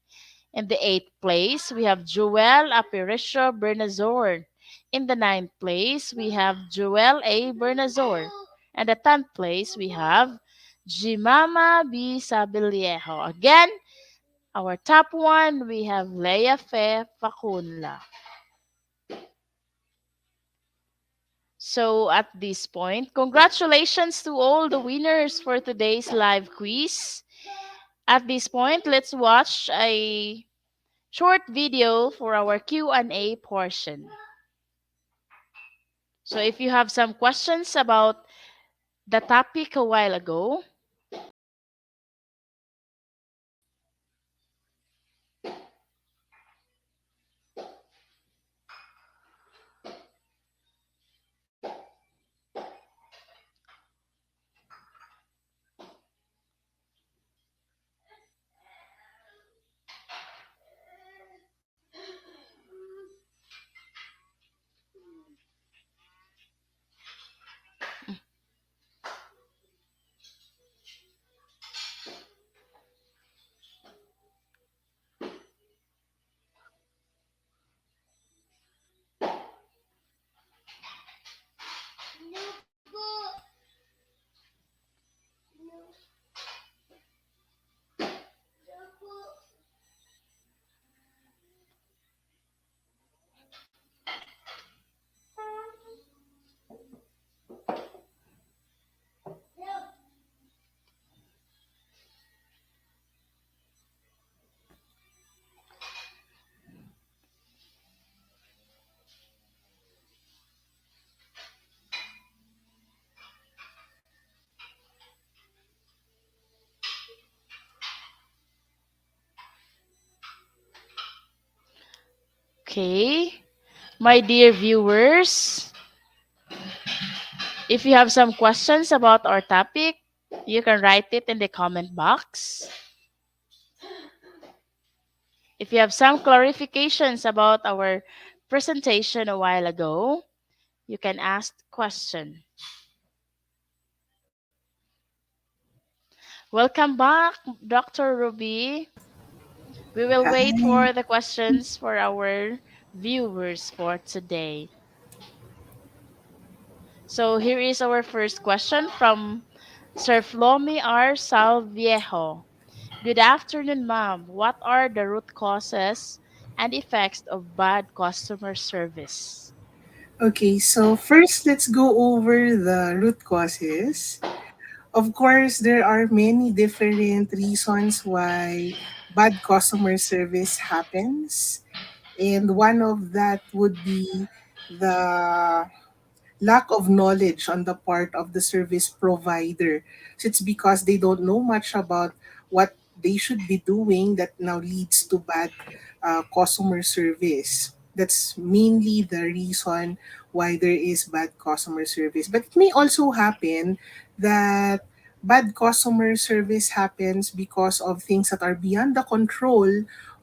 In the 8th place, we have Joel Aparicio Bernazor. In the 9th place, we have Joel A. Bernazor. And the 10th place, we have Jimama B. Sabiliejo. Again, our top one, we have Leia Fe Facunla. So at this point, congratulations to all the winners for today's live quiz. At this point, let's watch a short video for our Q&A portion. So if you have some questions about the topic a while ago, okay, my dear viewers, if you have some questions about our topic, you can write it in the comment box. If you have some clarifications about our presentation a while ago, you can ask question. Welcome back, Dr. Ruby. We will wait Hi. for the questions for our viewers for today. So here is our first question from Sir Flomi R. Salviejo. Good afternoon, ma'am. What are the root causes and effects of bad customer service? Okay, so first let's go over the root causes. Of course, there are many different reasons why bad customer service happens. And one of that would be the lack of knowledge on the part of the service provider. So it's because they don't know much about what they should be doing that now leads to bad customer service. That's mainly the reason why there is bad customer service. But it may also happen that bad customer service happens because of things that are beyond the control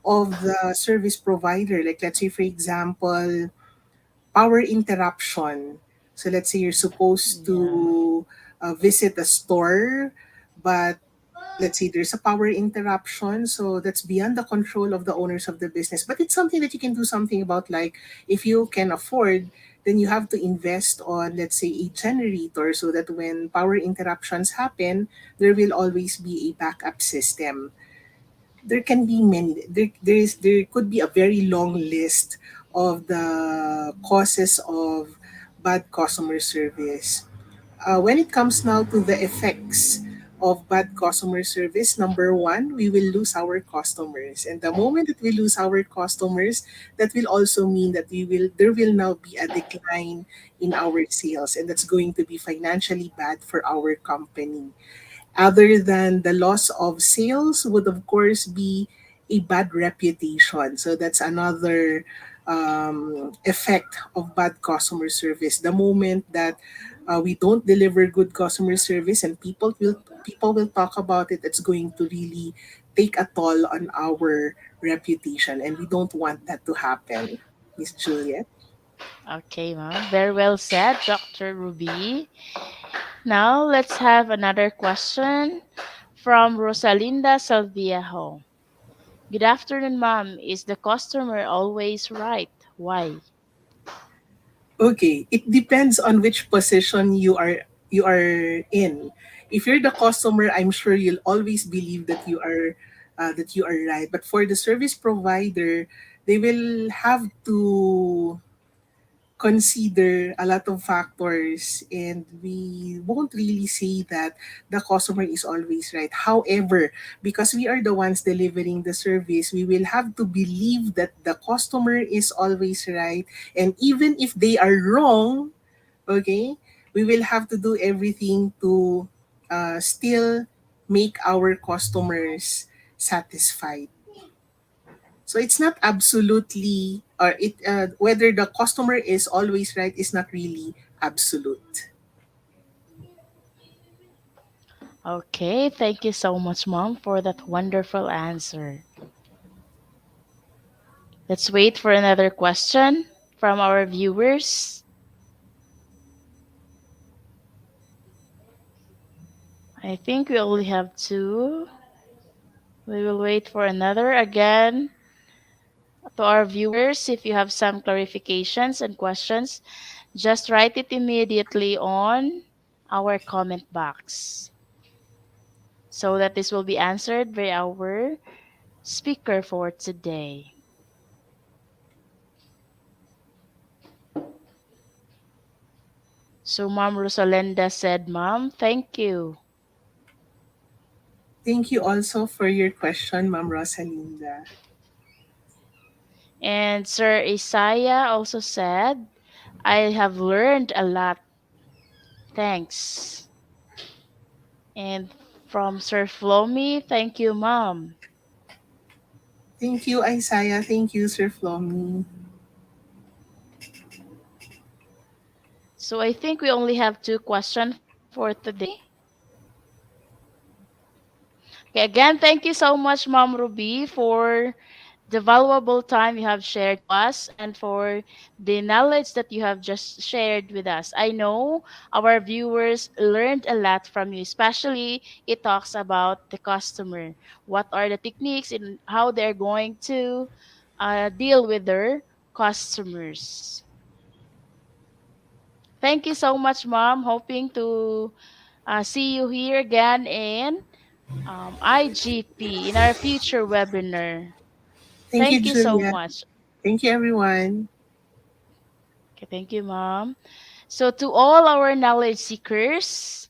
of the service provider. Like, let's say, for example, power interruption. So let's say you're supposed Yeah. to visit a store, but let's say there's a power interruption. So that's beyond the control of the owners of the business. But it's something that you can do something about. Like, if you can afford, then you have to invest on, let's say, a generator so that when power interruptions happen, there will always be a backup system. There can be many, there could be a very long list of the causes of bad customer service. When it comes now to the effects of bad customer service, number one, we will lose our customers, and the moment that we lose our customers, that will also mean that we will there will now be a decline in our sales, and that's going to be financially bad for our company. Other than the loss of sales would of course be a bad reputation. So that's another effect of bad customer service. The moment that we don't deliver good customer service and people will talk about it, it's going to really take a toll on our reputation, and we don't want that to happen. Miss Juliet. Okay, ma'am. Very well said, Dr. Ruby. Now let's have another question from Rosalinda Salviejo. Good afternoon, ma'am. Is the customer always right? Why? Okay, it depends on which position you are in. If you're the customer, I'm sure you'll always believe that you are right. But for the service provider, they will have to consider a lot of factors, and we won't really say that the customer is always right. However, because we are the ones delivering the service, we will have to believe that the customer is always right, and even if they are wrong, okay, we will have to do everything to still make our customers satisfied. So it's not absolutely, or it whether the customer is always right is not really absolute. Okay, thank you so much, mom, for that wonderful answer. Let's wait for another question from our viewers. I think we only have two. We will wait for another again. To our viewers, if you have some clarifications and questions, just write it immediately on our comment box so that this will be answered by our speaker for today. So, Mom Rosalinda said, Mom, thank you. Thank you also for your question, Ma'am Rosalinda. And Sir Isaiah also said, I have learned a lot. Thanks. And from Sir Flomi, thank you, Mom. Thank you, Isaiah. Thank you, Sir Flomi. So I think we only have two questions for today. Okay, again, thank you so much, Mom Ruby, for the valuable time you have shared to us and for the knowledge that you have just shared with us. I know our viewers learned a lot from you, especially it talks about the customer. What are the techniques and how they're going to deal with their customers. Thank you so much, Mom. Hoping to see you here again in IGP in our future webinar. Thank you, Thank you so Julia. much. Thank you, everyone. Okay, thank you, Mom. So, to all our knowledge seekers,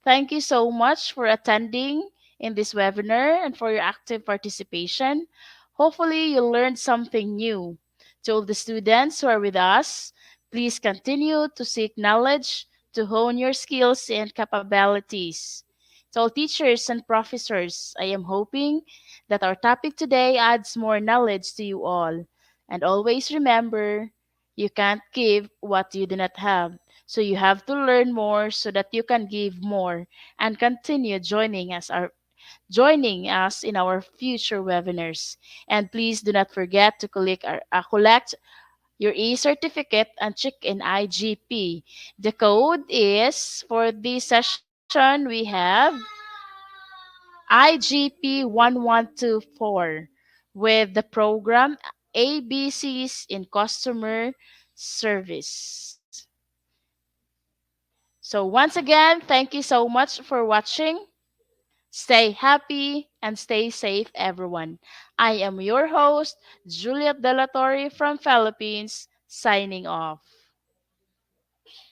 thank you so much for attending in this webinar and for your active participation. Hopefully, you learned something new. To all the students who are with us, please continue to seek knowledge to hone your skills and capabilities. To all teachers and professors, I am hoping that our topic today adds more knowledge to you all. And always remember, you can't give what you do not have. So you have to learn more so that you can give more and continue joining us in our future webinars. And please do not forget to collect your e-certificate and check in IGP. The code is for this session we have IGP1124 with the program ABCs in Customer Service. So, once again, thank you so much for watching. Stay happy and stay safe, everyone. I am your host, Juliet Delatorre from Philippines, signing off.